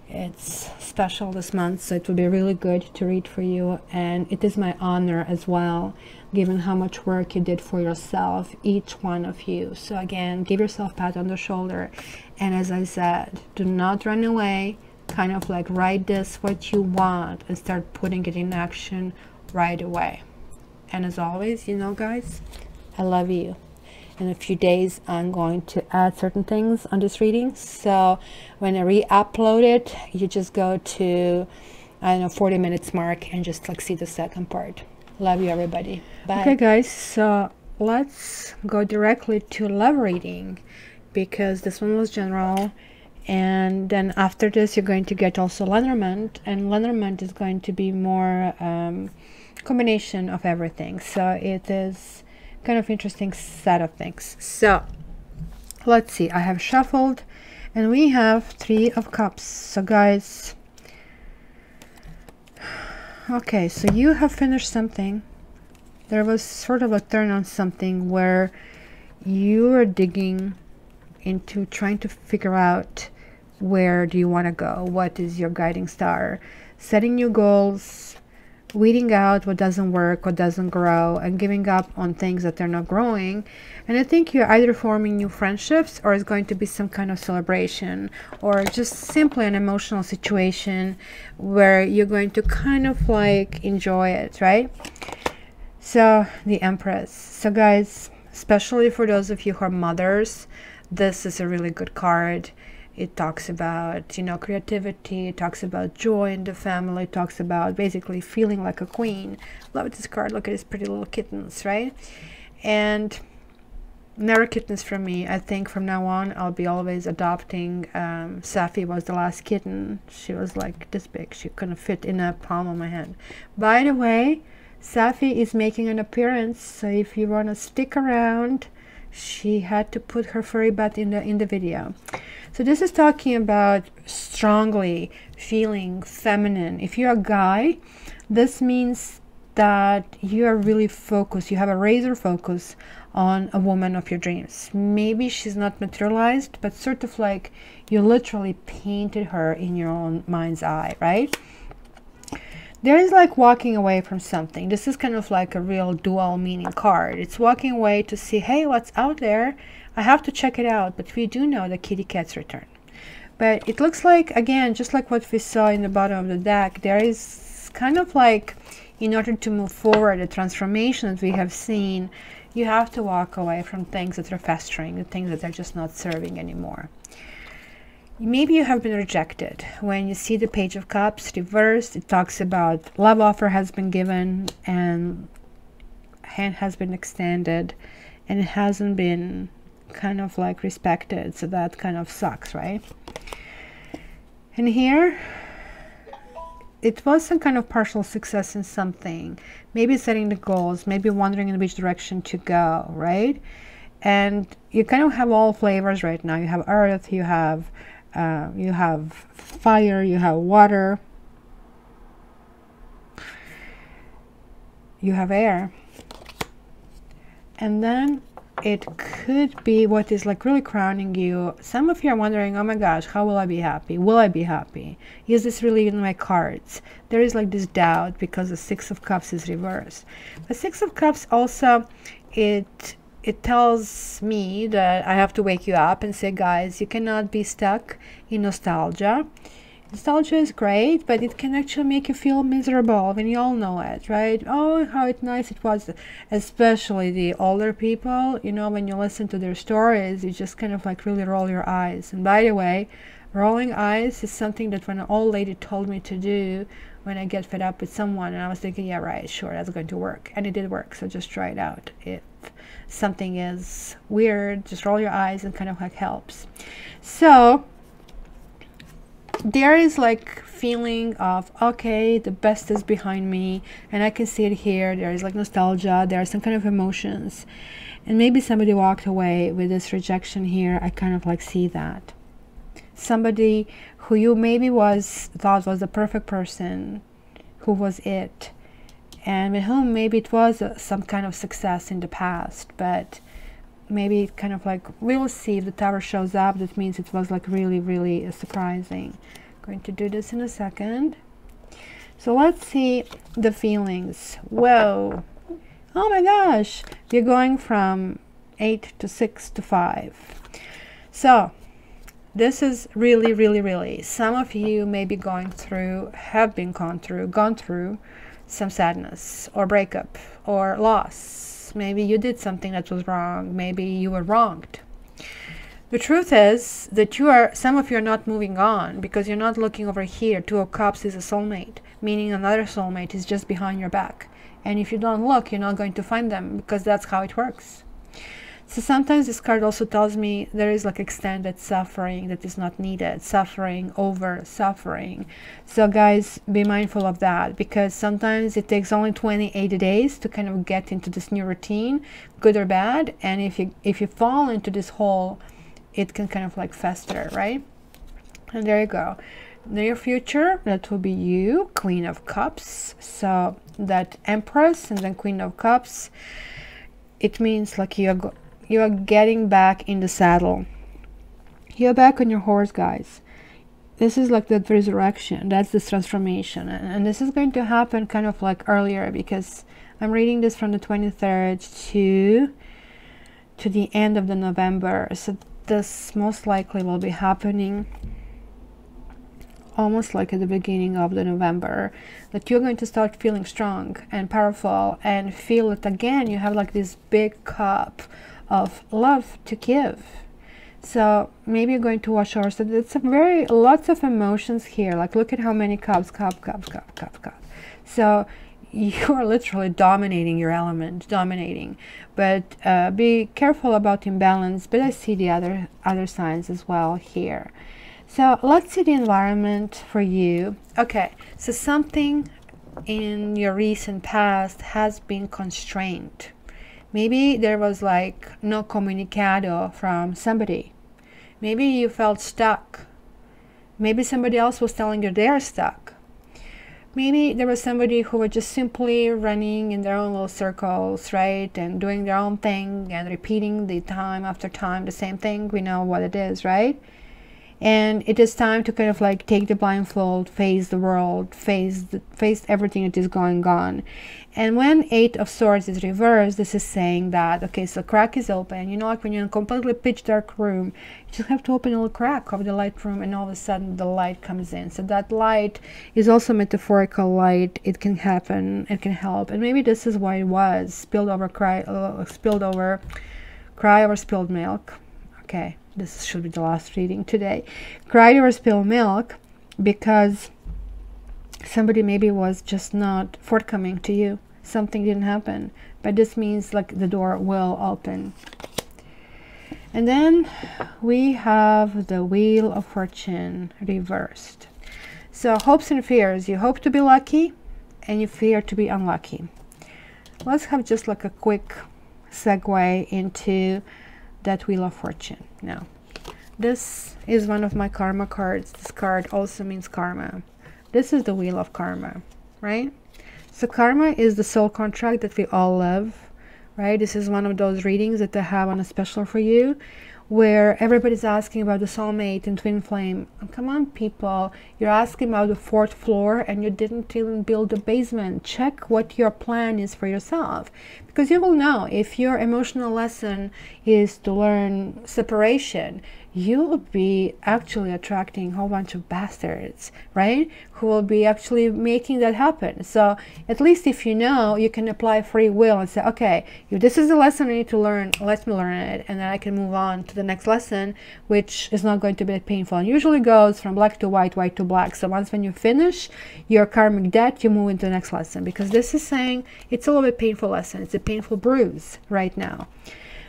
It's special this month, so it will be really good to read for you, and it is my honor as well, given how much work you did for yourself, each one of you. So again, give yourself a pat on the shoulder, and as I said, do not run away. Kind of like write this what you want and start putting it in action right away. And as always, you know guys, I love you. In a few days I'm going to add certain things on this reading, so when I re-upload it, you just go to, I don't know, 40 minutes mark and just like see the second part. Love you, everybody. Bye. Okay guys, so let's go directly to love reading, because this one was general, and then after this you're going to get also Lenormand, and Lenormand is going to be more combination of everything, so it is kind of interesting set of things. So let's see, I have shuffled and we have 3 of Cups. So guys, okay, so you have finished something. There was sort of a turn on something where you are digging into trying to figure out where do you want to go, what is your guiding star, setting new goals, weeding out what doesn't work, what doesn't grow, and giving up on things that are not growing. And I think you're either forming new friendships, or it's going to be some kind of celebration, or just simply an emotional situation where you're going to kind of like enjoy it, right? So the Empress. So guys, especially for those of you who are mothers, this is a really good card. It talks about, you know, creativity, it talks about joy in the family, it talks about basically feeling like a queen. Love this card. Look at these pretty little kittens, right? And never kittens from me. I think from now on I'll be always adopting. Safi was the last kitten. She was like this big. She couldn't fit in a palm of my hand. By the way, Safi is making an appearance, so if you want to stick around, she had to put her furry butt in the video. So this is talking about strongly feeling feminine. If you're a guy, this means that you are really focused. You have a razor focus on a woman of your dreams. Maybe she's not materialized, but sort of like you literally painted her in your own mind's eye, right? There is like walking away from something. This is kind of like a real dual meaning card. It's walking away to see, hey, what's out there? I have to check it out, but we do know the kitty cat's return. But it looks like, again, just like what we saw in the bottom of the deck, there is kind of like, in order to move forward, the transformation that we have seen, you have to walk away from things that are festering, the things that are just not serving anymore. Maybe you have been rejected. When you see the Page of Cups reversed, it talks about love offer has been given and hand has been extended, and it hasn't been kind of like respected, so that kind of sucks, right? And here it was some kind of partial success in something, maybe setting the goals, maybe wondering in which direction to go, right? And you kind of have all flavors right now. You have earth, you have fire, you have water, you have air. And then it could be what is like really crowning you. Some of you are wondering, oh my gosh, how will I be happy? Will I be happy? Is this really in my cards? There is like this doubt because the Six of Cups is reversed. The Six of Cups also, it tells me that I have to wake you up and say, guys, you cannot be stuck in nostalgia. Nostalgia is great, but it can actually make you feel miserable, and you all know it, right? Oh, how nice it was, especially the older people, you know, when you listen to their stories, you just kind of like really roll your eyes. And by the way, rolling eyes is something that when an old lady told me to do when I get fed up with someone, and I was thinking, yeah, right, sure, that's going to work. And it did work, so just try it out. If something is weird, just roll your eyes and kind of like helps. So there is like feeling of, okay, the best is behind me, and I can see it here. There is like nostalgia, there are some kind of emotions, and maybe somebody walked away with this rejection here. I kind of like see that. Somebody who you maybe thought was the perfect person, who was it, and with whom maybe it was some kind of success in the past, but maybe it kind of like, we'll see. If the Tower shows up, that means it was like really, really surprising. I'm going to do this in a second. So let's see the feelings. Whoa, oh my gosh, you're going from 8 to 6 to 5. So this is really, really, really, some of you may be going through, have been gone through some sadness or breakup or loss. Maybe you did something that was wrong. Maybe you were wronged. The truth is that some of you are not moving on because you're not looking over here. Two of Cups is a soulmate, meaning another soulmate is just behind your back. And if you don't look, you're not going to find them, because that's how it works. So sometimes this card also tells me there is like extended suffering that is not needed, suffering over suffering. So guys, be mindful of that, because sometimes it takes only 28 days to kind of get into this new routine, good or bad. And if you fall into this hole, it can kind of like fester, right? And there you go. Near future, that will be you, Queen of Cups. So that Empress and then Queen of Cups, it means like you are getting back in the saddle. You're back on your horse, guys. This is like that resurrection. That's this transformation. And this is going to happen kind of like earlier, because I'm reading this from the 23rd to the end of the November. So this most likely will be happening almost like at the beginning of the November, that you're going to start feeling strong and powerful and feel it again. You have like this big cup of love to give. So maybe you're going to wash over. So it's lots of emotions here. Like look at how many cups, cup. So you are literally dominating your element, but be careful about imbalance. But I see the other signs as well here. So let's see the environment for you. Okay, so something in your recent past has been constrained. Maybe there was like no comunicado from somebody. Maybe you felt stuck. Maybe somebody else was telling you they're stuck. Maybe there was somebody who was just simply running in their own little circles, right? And doing their own thing and repeating the time after time the same thing. We know what it is, right? And it is time to kind of like take the blindfold, face the world, face everything that is going on. And when 8 of Swords is reversed, this is saying that, okay, so crack is open. You know, like when you're in a completely pitch dark room, you just have to open a little crack of the light room, and all of a sudden the light comes in. So that light is also metaphorical light. It can happen, it can help. And maybe this is why it was spilled over cry or spilled milk. Okay, this should be the last reading today. Cry over spilled milk because somebody maybe was just not forthcoming to you. Something didn't happen, but this means like the door will open. And then we have the Wheel of Fortune reversed. So hopes and fears. You hope to be lucky and you fear to be unlucky. Let's have just like a quick segue into that Wheel of Fortune. Now, this is one of my karma cards. This card also means karma. This is the Wheel of Karma, right? So karma is the soul contract that we all live, right? This is one of those readings that I have on a special for you, where everybody's asking about the soulmate and twin flame. Oh, come on, people. You're asking about the 4th floor and you didn't even build the basement. Check what your plan is for yourself. Because you will know if your emotional lesson is to learn separation, you will be actually attracting a whole bunch of bastards, right? Who will be actually making that happen. So at least if you know, you can apply free will and say, okay, if this is the lesson I need to learn, let me learn it, and then I can move on to the next lesson, which is not going to be that painful. And usually goes from black to white, white to black. So once when you finish your karmic debt, you move into the next lesson, because this is saying it's a little bit painful lesson. It's a painful bruise right now.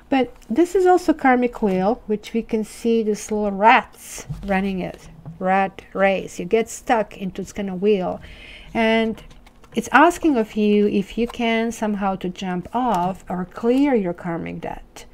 But this is also karmic wheel, which we can see these little rats running it. Rat race. You get stuck into this kind of wheel. And it's asking of you if you can somehow to jump off or clear your karmic debt.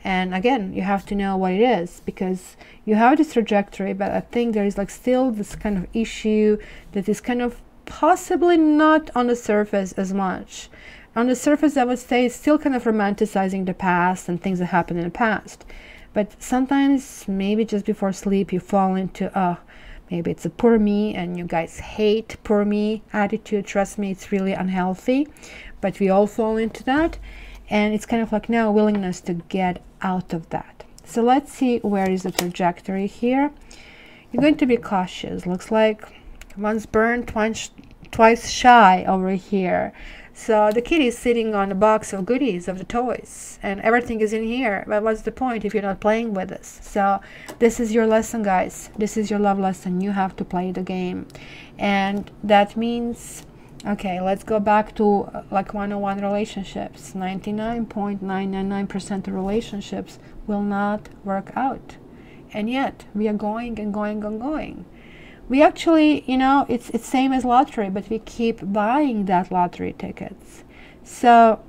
And again, you have to know what it is, because you have this trajectory, but I think there is like still this kind of issue that is kind of possibly not on the surface as much. On the surface, I would say it's still kind of romanticizing the past and things that happened in the past. But sometimes, maybe just before sleep, you fall into, maybe it's a poor me, and you guys hate poor me attitude. Trust me, it's really unhealthy. But we all fall into that. And it's kind of like now a willingness to get out of that. So let's see, where is the trajectory here? You're going to be cautious. Looks like once burned, twice shy over here. So the kid is sitting on a box of goodies, of the toys, and everything is in here. But what's the point if you're not playing with this? So this is your lesson, guys. This is your love lesson. You have to play the game. And that means, okay, let's go back to like 101 relationships. 99.999% of relationships will not work out. And yet we are going and going and going. We actually, you know, it's same as lottery, but we keep buying that lottery tickets. So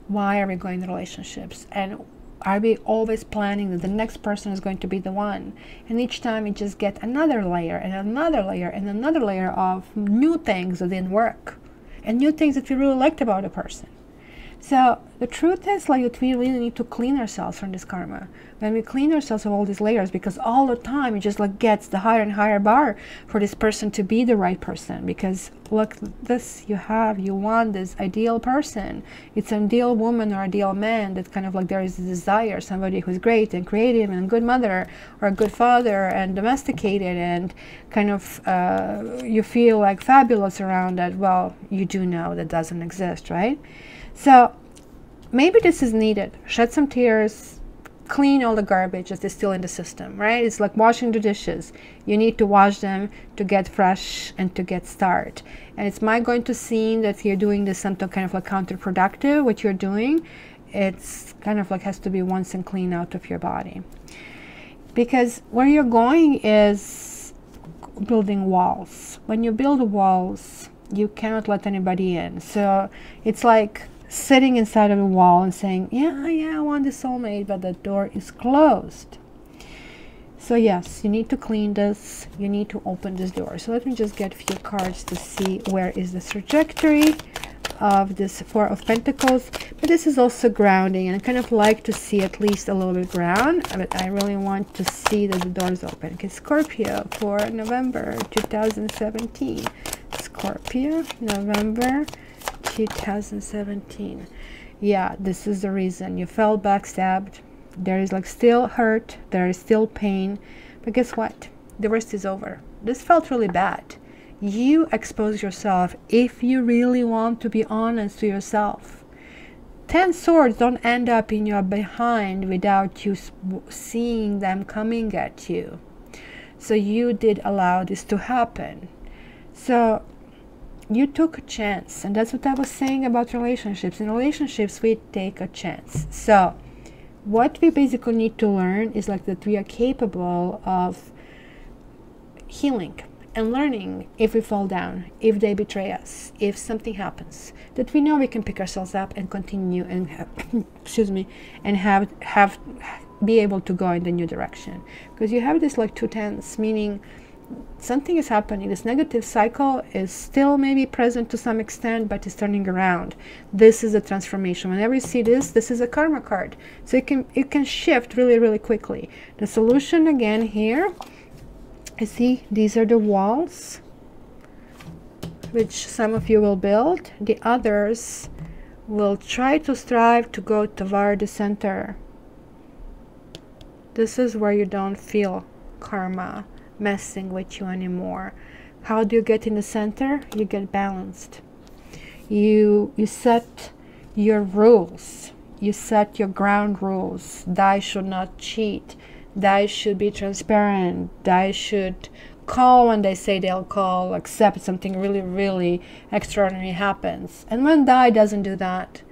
why are we going to relationships? And are we always planning that the next person is going to be the one? And each time we just get another layer and another layer and another layer of new things that didn't work, and new things that we really liked about a person. So the truth is like that we really need to clean ourselves from this karma. When we clean ourselves of all these layers, because all the time it just like gets the higher and higher bar for this person to be the right person. Because look, this you want this ideal person. It's an ideal woman or ideal man that kind of like there is a desire, somebody who's great and creative and a good mother or a good father and domesticated and kind of you feel like fabulous around that. Well, you do know that doesn't exist, right? So maybe this is needed. Shed some tears, clean all the garbage that is still in the system, right? It's like washing the dishes. You need to wash them to get fresh and to get started. And it's my going to seem that you're doing this something kind of like counterproductive, what you're doing. It's kind of like has to be once and clean out of your body. Because where you're going is building walls. When you build walls, you cannot let anybody in. So it's like sitting inside of a wall and saying, yeah, I want the soulmate, but the door is closed. So yes, you need to clean this. You need to open this door. So let me just get a few cards to see where is the trajectory of this Four of Pentacles, but this is also grounding, and I kind of like to see at least a little bit ground, but I really want to see that the door is open. Okay, Scorpio for November 2017. Scorpio, November 2017. Yeah, this is the reason you felt backstabbed. There is like still hurt, there is still pain, but guess what? The worst is over. This felt really bad. You expose yourself if you really want to be honest to yourself. 10 swords don't end up in your behind without you seeing them coming at you. So you did allow this to happen. So you took a chance, and that's what I was saying about relationships. In relationships, we take a chance. So what we basically need to learn is like that we are capable of healing and learning if we fall down, if they betray us, if something happens, that we know we can pick ourselves up and continue and have, excuse me, and be able to go in the new direction. Because you have this like 2 tens, meaning something is happening. This negative cycle is still maybe present to some extent, but it's turning around. This is a transformation. Whenever you see this, this is a karma card. So it can shift really, really quickly. The solution again here, you see, these are the walls which some of you will build. The others will try to strive to go toward the center. This is where you don't feel karma messing with you anymore. How do you get in the center? You get balanced. You set your rules. You set your ground rules. Thou should not cheat. They should be transparent. They should call when they say they'll call, except something really, really extraordinary happens. And when Dai doesn't do that,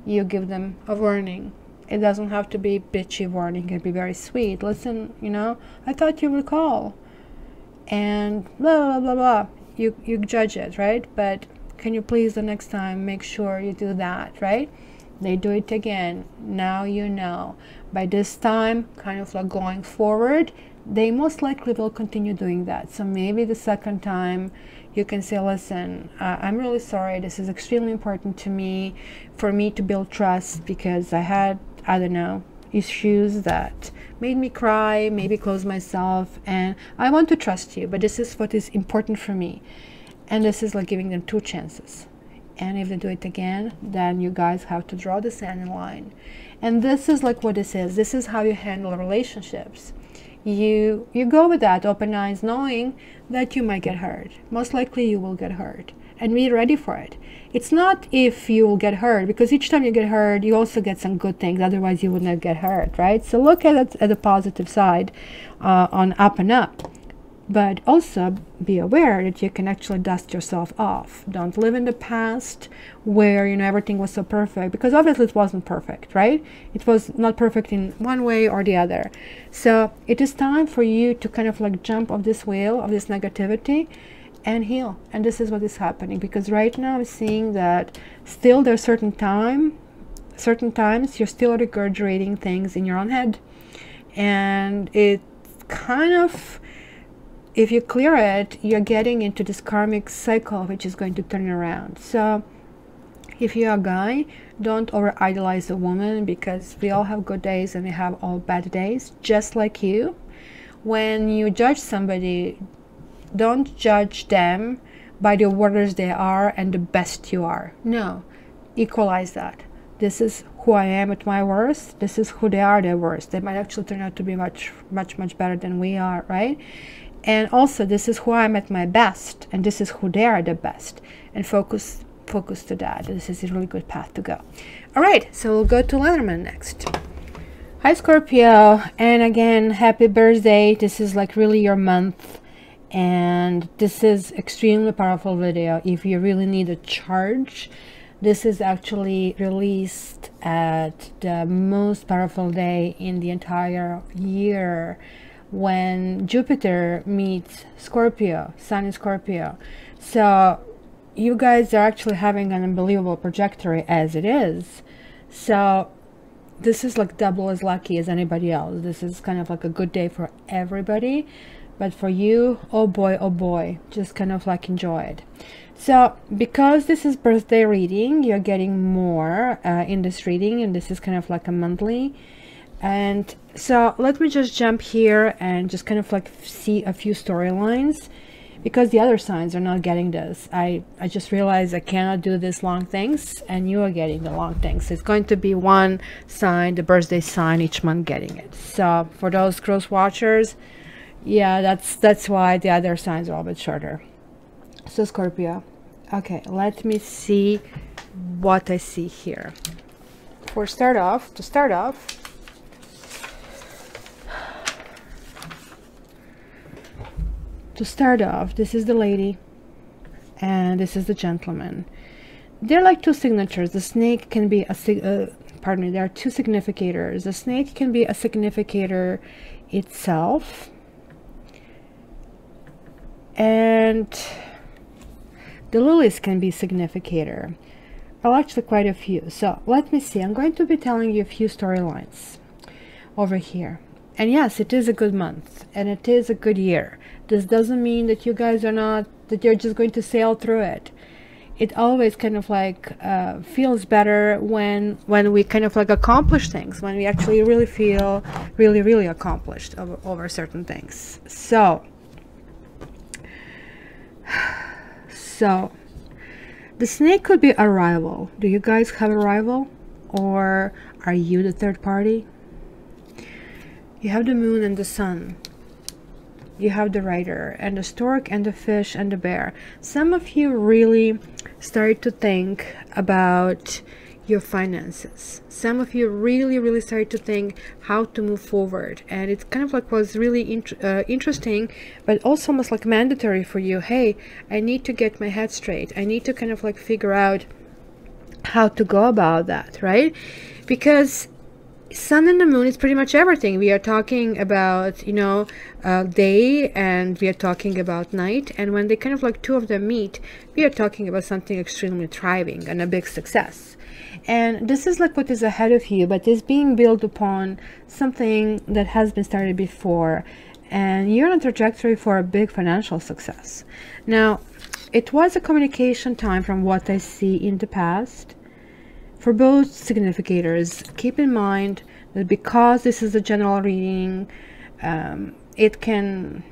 you give them a warning. It doesn't have to be bitchy warning. It can be very sweet. Listen, you know, I thought you would call. And blah, blah, blah, blah. You judge it, right? But can you please the next time make sure you do that, right? They do it again. Now you know. By this time, kind of like going forward, they most likely will continue doing that. So maybe the second time you can say, listen, I'm really sorry. This is extremely important to me, for me to build trust, because I had, I don't know, issues that made me cry, maybe close myself, and I want to trust you, but this is what is important for me. And this is like giving them 2 chances. And if they do it again, then you guys have to draw the sand in line. And this is like what this is. This is how you handle relationships. You go with that open eyes, knowing that you might get hurt. Most likely you will get hurt. And be ready for it. It's not if you will get hurt, because each time you get hurt, you also get some good things. Otherwise, you would not get hurt, right? So look at it at the positive side, on up and up. But also be aware that you can actually dust yourself off. Don't live in the past where, you know, everything was so perfect, because obviously it wasn't perfect, right? It was not perfect in one way or the other. So it is time for you to kind of like jump off this wheel of this negativity and heal. And this is what is happening, because right now I'm seeing that still there's certain times you're still regurgitating things in your own head, and it kind of, if you clear it, you're getting into this karmic cycle which is going to turn around. So if you're a guy, don't over idolize a woman, because we all have good days and we have all bad days, just like you. When you judge somebody, don't judge them by the worse they are and the best you are. No, equalize that. This is who I am at my worst. This is who they are at their worst. They might actually turn out to be much, much, much better than we are, right? And also, this is who I'm at my best, and this is who they are at their best. And focus to that. This is a really good path to go. All right, so we'll go to Lenormand next. Hi, Scorpio, and again, happy birthday. This is like really your month, and this is extremely powerful video. If you really need a charge, this is actually released at the most powerful day in the entire year, when Jupiter meets Scorpio, Sun in Scorpio. So you guys are actually having an unbelievable trajectory as it is. So this is like double as lucky as anybody else. This is kind of like a good day for everybody, but for you, oh boy, just kind of like enjoy it. So because this is birthday reading, you're getting more in this reading, and this is kind of like a monthly. And so let me just jump here and just kind of like see a few storylines, because the other signs are not getting this. I just realized I cannot do these long things, and you are getting the long things. It's going to be one sign, the birthday sign, each month getting it. So for those cross watchers, yeah, that's why the other signs are a little bit shorter. So Scorpio, okay, let me see what I see here. To start off, this is the lady and this is the gentleman. They're like two signatures. The snake can be pardon me, there are two significators. The snake can be a significator itself, and the lilies can be significator. Well, actually quite a few. So let me see. I'm going to be telling you a few storylines over here. And yes, it is a good month and it is a good year. This doesn't mean that you guys are not, that you're just going to sail through it. It always kind of like feels better when we kind of like accomplish things, when we actually really feel really accomplished over certain things. So the snake could be a rival. Do you guys have a rival, or are you the third party? You have the moon and the sun. You have the rider and the stork and the fish and the bear. Some of you really start to think about your finances. Some of you really start to think how to move forward, and it kind of like was really interesting, but also almost like mandatory for you. Hey, I need to get my head straight. I need to kind of like figure out how to go about that, right? Because sun and the moon is pretty much everything. We are talking about, you know, day, and we are talking about night, and when they kind of like two of them meet, we are talking about something extremely thriving and a big success. And this is like what is ahead of you, but is being built upon something that has been started before, and you're on a trajectory for a big financial success. Now, it was a communication time from what I see in the past. For both significators, keep in mind that because this is a general reading, it can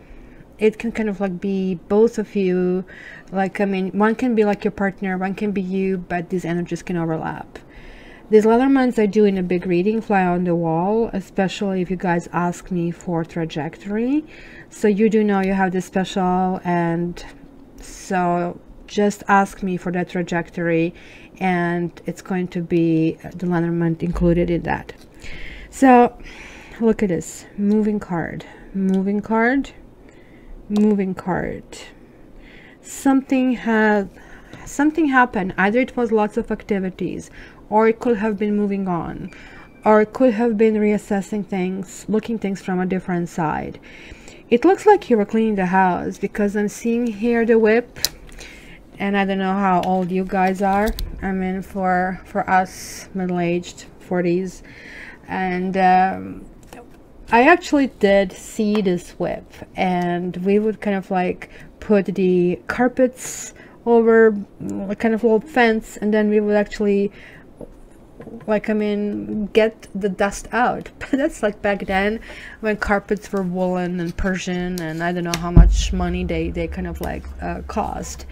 kind of like be both of you. Like, I mean, one can be like your partner, one can be you, but these energies can overlap. These Lenormands I do in a big reading, fly on the wall, especially if you guys ask me for trajectory. So you do know you have this special, and so just ask me for that trajectory, and it's going to be the Lenormand included in that. So look at this moving card, moving card, moving card. Something happened. Either it was lots of activities, or it could have been moving on, or it could have been reassessing things, looking things from a different side. It looks like you were cleaning the house, because I'm seeing here the whip, and I don't know how old you guys are. I mean, for us middle-aged 40s, and I actually did see this whip, and we would kind of like put the carpets over a kind of little fence, and then we would actually, like, I mean, get the dust out. But that's like back then when carpets were woolen and Persian, and I don't know how much money they kind of like cost.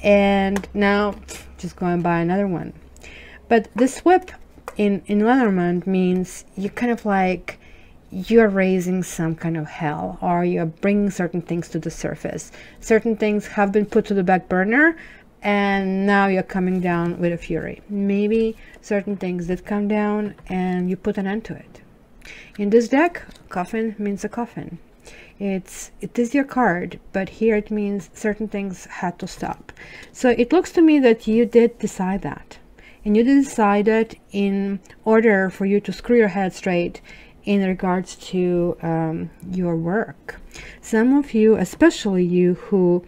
And now just go and buy another one. But this whip in Lenormand means you kind of like, you're raising some kind of hell, or you're bringing certain things to the surface. Certain things have been put to the back burner, and now you're coming down with a fury. Maybe certain things did come down and you put an end to it. In this deck, coffin means a coffin. It is your card, but here it means certain things had to stop. So it looks to me that you did decide that, and you did decide it in order for you to screw your head straight in regards to your work. Some of you, especially you who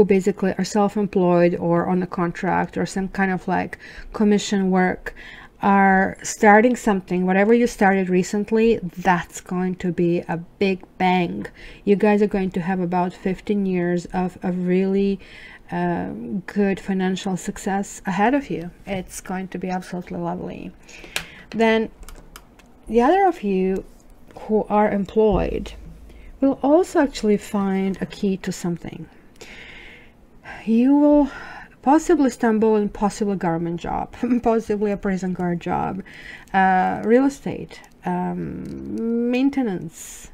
basically are self-employed or on a contract or some kind of like commission work, are starting something, whatever you started recently, that's going to be a big bang. You guys are going to have about 15 years of really good financial success ahead of you. It's going to be absolutely lovely. Then the other of you who are employed will also actually find a key to something. You will possibly stumble on possibly government job, possibly a prison guard job, real estate, maintenance.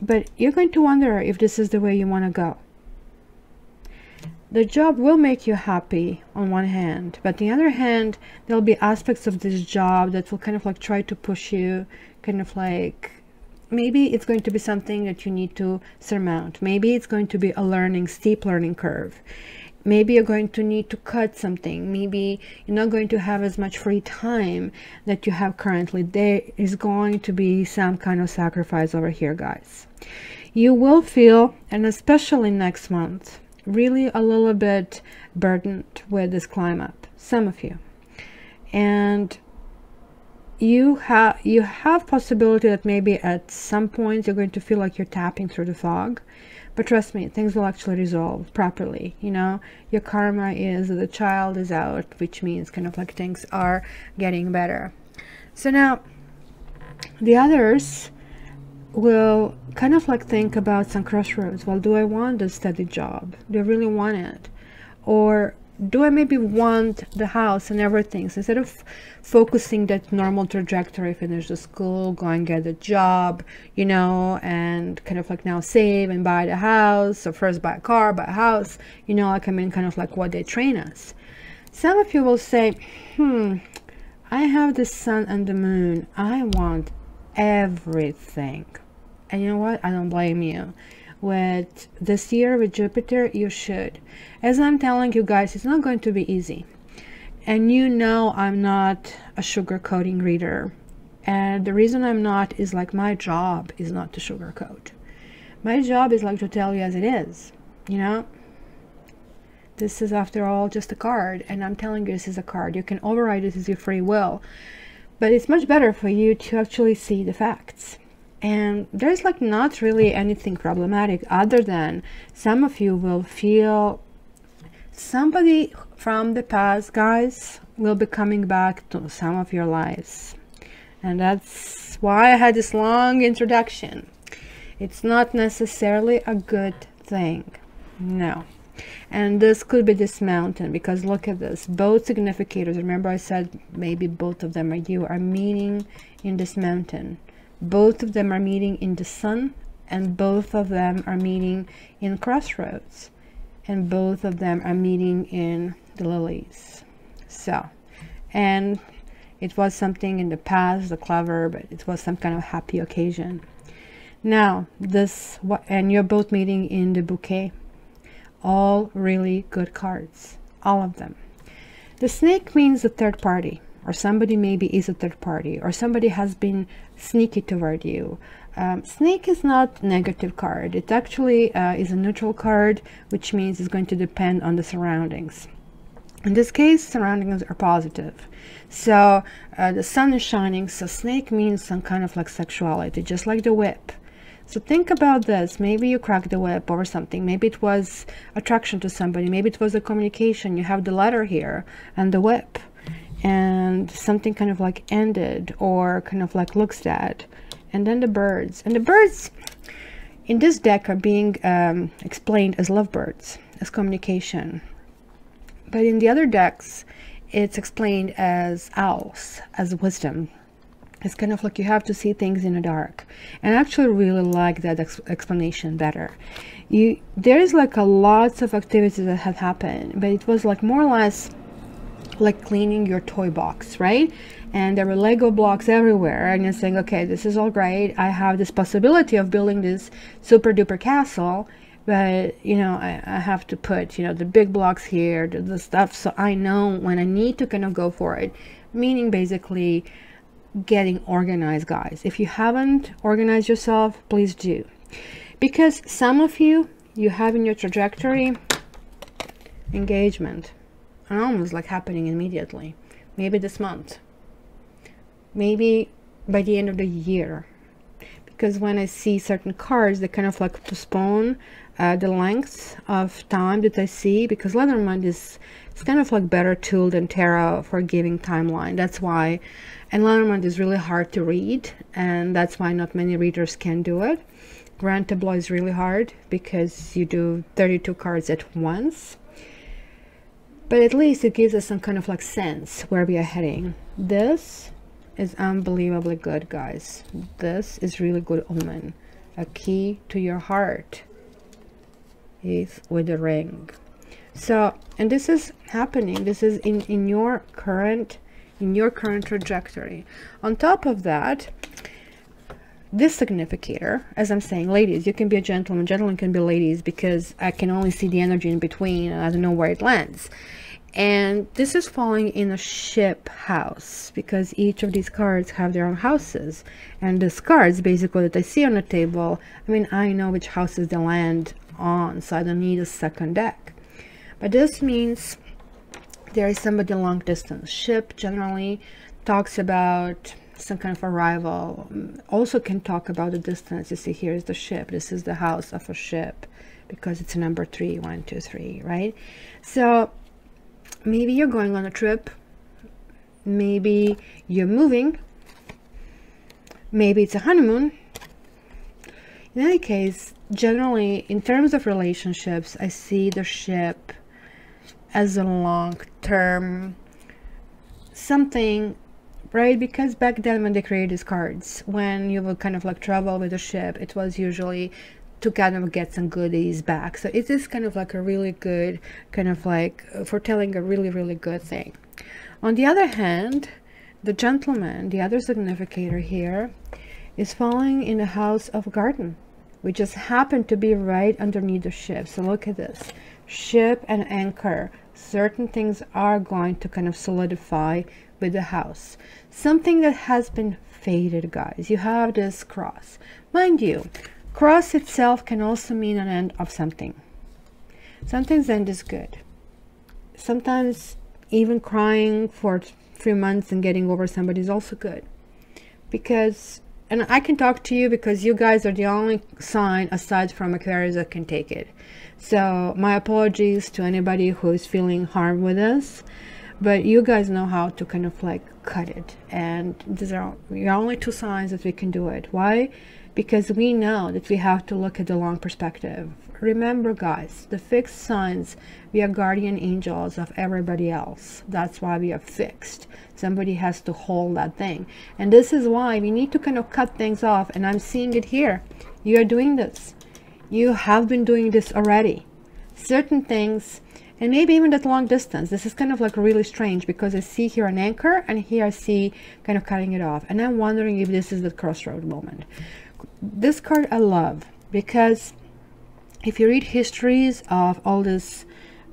But you're going to wonder if this is the way you want to go. The job will make you happy on one hand, but on the other hand, there'll be aspects of this job that will kind of like try to push you, kind of like, maybe it's going to be something that you need to surmount. Maybe it's going to be a steep learning curve. Maybe you're going to need to cut something. Maybe you're not going to have as much free time that you have currently. There is going to be some kind of sacrifice over here, guys. You will feel, and especially next month, really a little bit burdened with this climb up, some of you. And you have possibility that maybe at some point you're going to feel like you're tapping through the fog, but trust me, things will actually resolve properly. You know, your karma is the child is out, which means kind of like things are getting better. So now the others will kind of like think about some crossroads. Well, do I want this steady job? Do I really want it? Or do I maybe want the house and everything? So instead of focusing that normal trajectory, finish the school, go and get a job, you know, and kind of like now save and buy the house, or first buy a car, buy a house, you know, like, I mean, kind of like what they train us. Some of you will say, I have the sun and the moon. I want everything. And you know what? I don't blame you. With this year with Jupiter, you should. As I'm telling you guys, it's not going to be easy. And you know I'm not a sugarcoating reader. And the reason I'm not is like my job is not to sugarcoat. My job is like to tell you as it is. You know? This is after all just a card. And I'm telling you this is a card. You can override this as your free will. But it's much better for you to actually see the facts. And there's like not really anything problematic other than some of you will feel somebody from the past, guys, will be coming back to some of your lives. And that's why I had this long introduction. It's not necessarily a good thing. No. And this could be this mountain, because look at this. Both significators, remember I said maybe both of them are meeting in this mountain. Both of them are meeting in the sun, and both of them are meeting in crossroads, and both of them are meeting in the lilies. So, and it was something in the past, the clever, but it was some kind of happy occasion. Now this, and you're both meeting in the bouquet. All really good cards, all of them. The snake means the third party, or somebody maybe is a third party, or somebody has been sneaky toward you. Snake is not negative card. It actually is a neutral card, which means it's going to depend on the surroundings. In this case, surroundings are positive. So the sun is shining, so snake means some kind of like sexuality, just like the whip. So think about this. Maybe you cracked the whip over something. Maybe it was attraction to somebody. Maybe it was a communication. You have the letter here and the whip. And something kind of like ended or kind of like looks at. And then the birds. And the birds in this deck are being explained as lovebirds, as communication. But in the other decks, it's explained as owls, as wisdom. It's kind of like you have to see things in the dark. And I actually really like that explanation better. There's like a lots of activities that have happened, but it was like more or less like cleaning your toy box, right? And there were Lego blocks everywhere, and you're saying, okay, this is all great. I have this possibility of building this super duper castle, but you know, I have to put, you know, the big blocks here, the stuff, so I know when I need to kind of go for it. Meaning basically getting organized, guys. If you haven't organized yourself, please do, because some of you have in your trajectory engagement, and almost like happening immediately, maybe this month, maybe by the end of the year. Because when I see certain cards, they kind of like postpone the length of time that I see, because Lenormand is, it's kind of like better tool than tarot for giving timeline. That's why, and Lenormand is really hard to read, and that's why not many readers can do it. Grand Tableau is really hard because you do 32 cards at once, but at least it gives us some kind of like sense where we are heading. This is unbelievably good, guys. This is really good omen. A key to your heart is with the ring. So, and this is happening, this is in your current trajectory. On top of that, this significator, as I'm saying, ladies, you can be a gentleman, gentlemen can be ladies, because I can only see the energy in between and I don't know where it lands. And this is falling in a ship house, because each of these cards have their own houses. And these cards, basically, that I see on the table, I mean, I know which houses they land on, so I don't need a second deck. But this means there is somebody long distance. Ship generally talks about some kind of arrival. Also can talk about the distance. You see, here is the ship. This is the house of a ship, because it's a number 3, 1, 2, 3, right? So maybe you're going on a trip, maybe you're moving, maybe it's a honeymoon. In any case, generally in terms of relationships, I see the ship as a long-term something, right? Because back then when they created these cards, when you would kind of like travel with a ship, it was usually to kind of get some goodies back. So it is kind of like a really good, kind of like foretelling a really, really good thing. On the other hand, the gentleman, the other significator here, is falling in the house of garden, which just happened to be right underneath the ship. So look at this, ship and anchor. Certain things are going to kind of solidify with the house. Something that has been faded, guys. You have this cross. Mind you, cross itself can also mean an end of something. Something's end is good. Sometimes even crying for a few months and getting over somebody is also good. Because, and I can talk to you because you guys are the only sign aside from Aquarius that can take it. So my apologies to anybody who is feeling harmed with this, but you guys know how to kind of like cut it. And these are the only 2 signs that we can do it. Why? Because we know that we have to look at the long perspective. Remember, guys, the fixed signs, we are guardian angels of everybody else. That's why we are fixed. Somebody has to hold that thing. And this is why we need to kind of cut things off. And I'm seeing it here. You are doing this. You have been doing this already. Certain things, and maybe even that long distance. This is kind of like really strange, because I see here an anchor and here I see kind of cutting it off. And I'm wondering if this is the crossroad moment. This card I love, because if you read histories of all these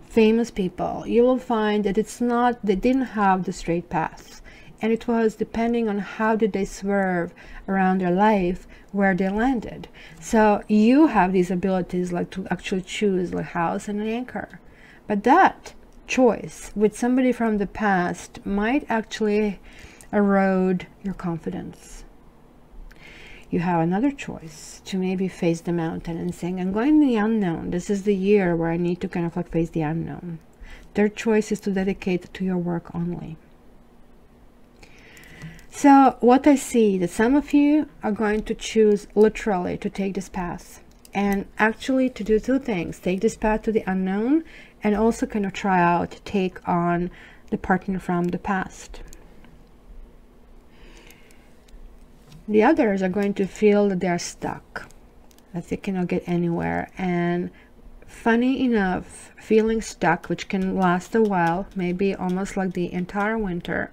famous people, you will find that it's not, they didn't have the straight path, and it was depending on how did they swerve around their life where they landed. So you have these abilities like to actually choose a house and an anchor, but that choice with somebody from the past might actually erode your confidence. You have another choice to maybe face the mountain and saying, I'm going to the unknown. This is the year where I need to kind of like face the unknown. Third choice is to dedicate to your work only. So what I see that some of you are going to choose literally to take this path, and actually to do 2 things: take this path to the unknown, and also kind of try out, take on the partner from the past. The others are going to feel that they're stuck, that they cannot get anywhere. And funny enough, feeling stuck, which can last a while, maybe almost like the entire winter,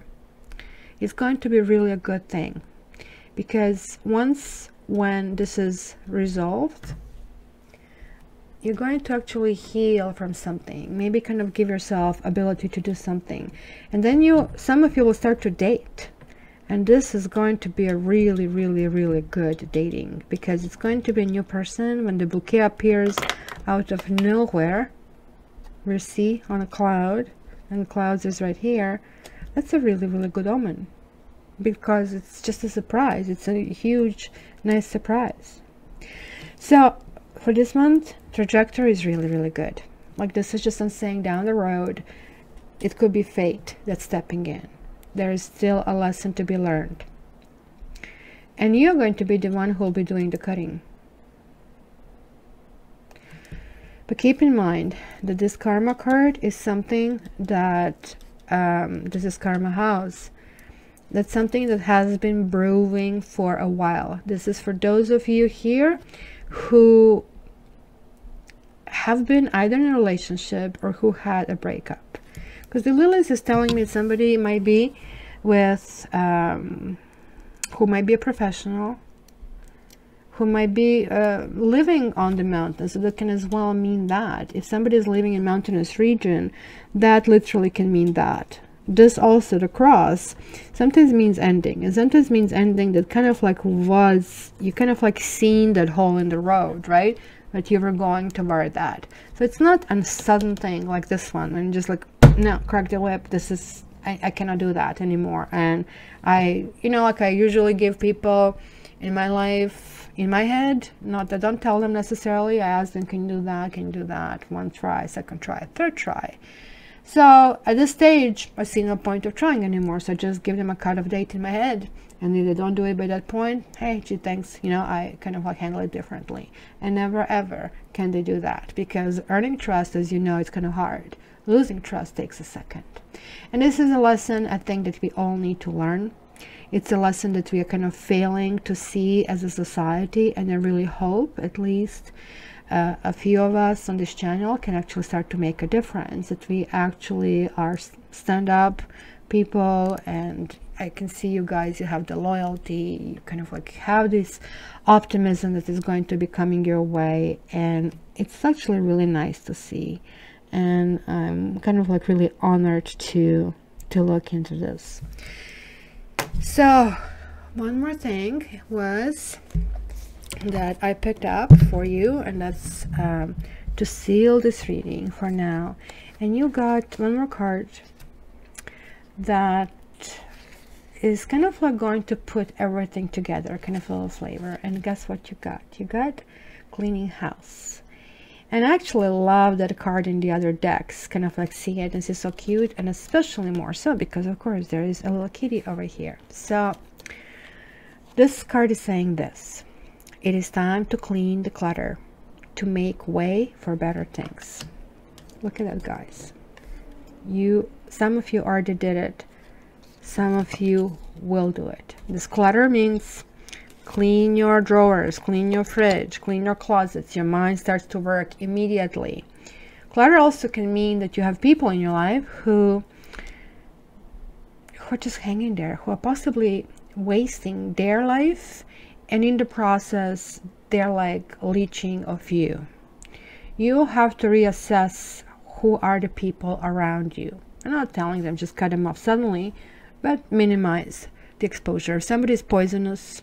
is going to be really a good thing. Because once when this is resolved, you're going to actually heal from something, maybe kind of give yourself ability to do something. And then some of you will start to date. And this is going to be a really, really, really good dating, because it's going to be a new person. When the bouquet appears out of nowhere, we see on a cloud, and the clouds is right here, That's a really, really good omen, because it's just a surprise. It's a huge, nice surprise. So for this month, trajectory is really, really good. Like, this is just I'm saying down the road, it could be fate that's stepping in. There is still a lesson to be learned. And you're going to be the one who will be doing the cutting. But keep in mind that this karma card is something that, this is karma house. That's something that has been brewing for a while. This is for those of you here who have been either in a relationship or who had a breakup. Because the Lilith is telling me somebody might be with, who might be a professional, who might be living on the mountain. So that can as well mean that. If somebody is living in mountainous region, that literally can mean that. This also, the cross, sometimes means ending. And sometimes means ending that kind of like was, you kind of like seen that hole in the road, right? That you were going toward that. So it's not a sudden thing like this one. And just like, no, crack the whip. This is, I cannot do that anymore. And I, you know, like I usually give people in my life, in my head, not that I don't tell them necessarily. I ask them, can you do that? Can you do that? One try, second try, third try. So at this stage, I see no point of trying anymore. So I just give them a cut of date in my head. And if they don't do it by that point, hey, gee, thanks. You know, I kind of like handle it differently. And never ever can they do that. Because earning trust, as you know, it's kind of hard. Losing trust takes a second. And this is a lesson I think that we all need to learn. It's a lesson that we are kind of failing to see as a society. And I really hope at least a few of us on this channel can actually start to make a difference, that we actually are stand-up people. And I can see you guys, you have the loyalty, you kind of like have this optimism that is going to be coming your way, and it's actually really nice to see. And I'm kind of like really honored to look into this. So one more thing was that I picked up for you, and that's to seal this reading for now. And you got one more card that is kind of like going to put everything together, kind of a little flavor. And guess what you got? You got cleaning house. And I actually love that card in the other decks, kind of like see it, this is so cute, and especially more so because of course there is a little kitty over here. So this card is saying this: it is time to clean the clutter, to make way for better things. Look at that, guys. Some of you already did it, some of you will do it. This clutter means clean your drawers, clean your fridge, clean your closets. Your mind starts to work immediately. Clutter also can mean that you have people in your life who are just hanging there, who are possibly wasting their life, and in the process they're like leeching of you. You have to reassess who are the people around you. I'm not telling them just cut them off suddenly, but minimize the exposure. If somebody is poisonous,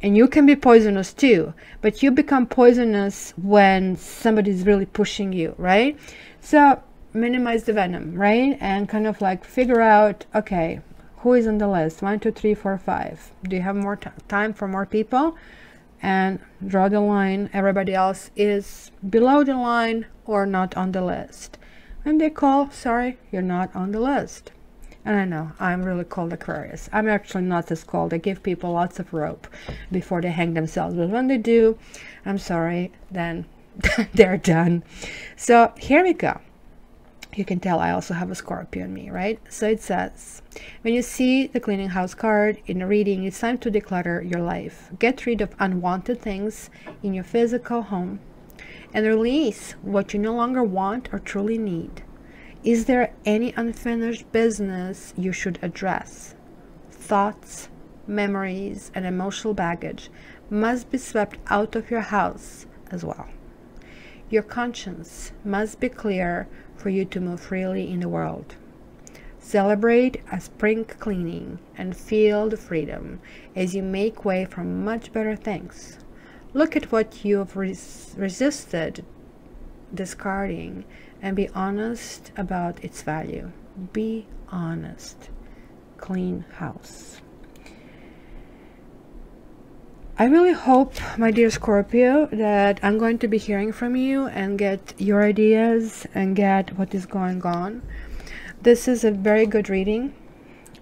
and you can be poisonous too, but you become poisonous when somebody's really pushing you, right? So minimize the venom, right? And kind of like figure out, okay, who is on the list? 1, 2, 3, 4, 5. Do you have more time for more people? And draw the line. Everybody else is below the line or not on the list. And they call, sorry, you're not on the list. And I know, I'm really cold Aquarius. I'm actually not this cold. I give people lots of rope before they hang themselves. But when they do, I'm sorry, then they're done. So here we go. You can tell I also have a Scorpio in me, right? So it says, when you see the cleaning house card in a reading, it's time to declutter your life. Get rid of unwanted things in your physical home and release what you no longer want or truly need. Is there any unfinished business you should address? Thoughts, memories, and emotional baggage must be swept out of your house as well. Your conscience must be clear for you to move freely in the world. Celebrate a spring cleaning and feel the freedom as you make way for much better things. Look at what you have resisted discarding and be honest about its value. Be honest. Clean house. I really hope, my dear Scorpio, that I'm going to be hearing from you and get your ideas and get what is going on. This is a very good reading.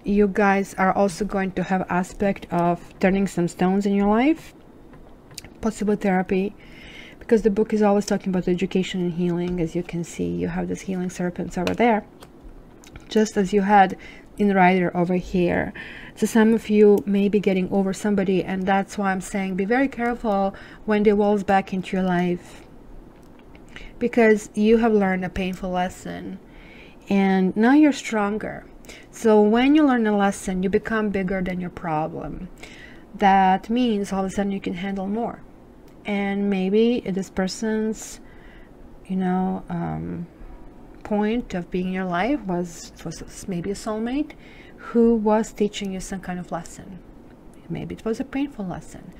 You guys are also going to have aspect of turning some stones in your life, possible therapy, because the book is always talking about education and healing. As you can see, you have this healing serpents over there, just as you had in the Rider over here. So some of you may be getting over somebody, and that's why I'm saying be very careful when they waltz back into your life, because you have learned a painful lesson and now you're stronger. So when you learn a lesson, you become bigger than your problem. That means all of a sudden you can handle more, and maybe this person's, you know, point of being in your life was maybe a soulmate who was teaching you some kind of lesson. Maybe it was a painful lesson,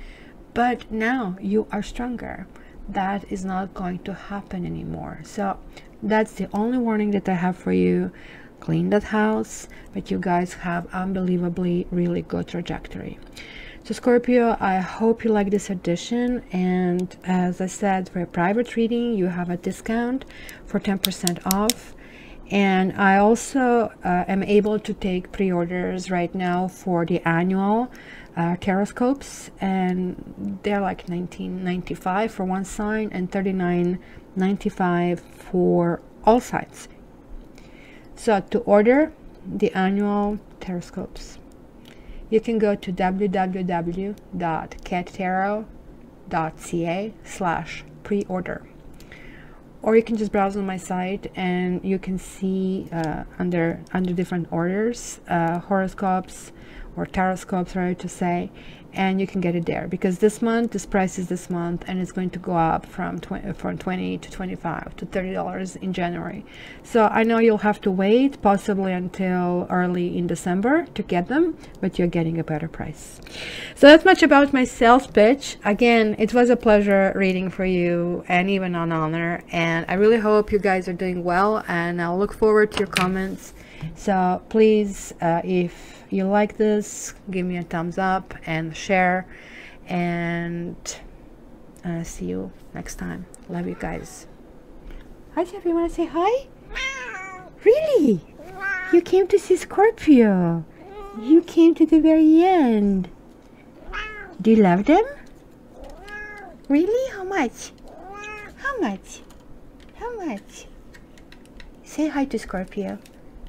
but now you are stronger. That is not going to happen anymore. So that's the only warning that I have for you. Clean that house, but you guys have unbelievably really good trajectory. So Scorpio, I hope you like this edition, and as I said, for a private reading you have a discount for 10% off. And I also am able to take pre-orders right now for the annual taroscopes, and they're like $19.95 for one sign and $39.95 for all signs. So to order the annual taroscopes, you can go to www.cattarot.ca/pre-order. Or you can just browse on my site and you can see under different orders, horoscopes or taroscopes, right to say, and you can get it there, because this month, this price is this month, and it's going to go up from 20 to 25 to $30 in January. So I know you'll have to wait possibly until early in December to get them, but you're getting a better price. So that's much about my sales pitch. Again, it was a pleasure reading for you, and even an honor, and I really hope you guys are doing well, and I'll look forward to your comments. So please, if you like this, give me a thumbs up and share, and see you next time. Love you guys. Hi Jeff, you want to say hi? Really? You came to see Scorpio. You came to the very end. Do you love them? Really? How much? How much? How much? Say hi to Scorpio.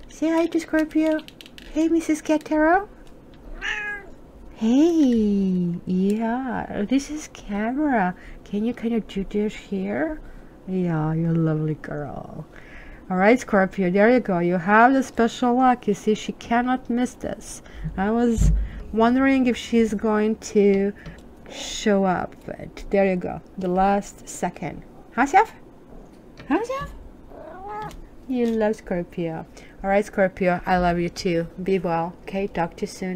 Say hi to Scorpio. Hey, Mrs. Cat Tarot. Hey, yeah, this is camera. Can you kind of do this here? Yeah, you're a lovely girl. All right, Scorpio, there you go. You have the special luck. You see, she cannot miss this. I was wondering if she's going to show up, but there you go. The last second. Huh, Chef? Huh, Chef? You love Scorpio. All right, Scorpio, I love you too. Be well. Okay, talk to you soon.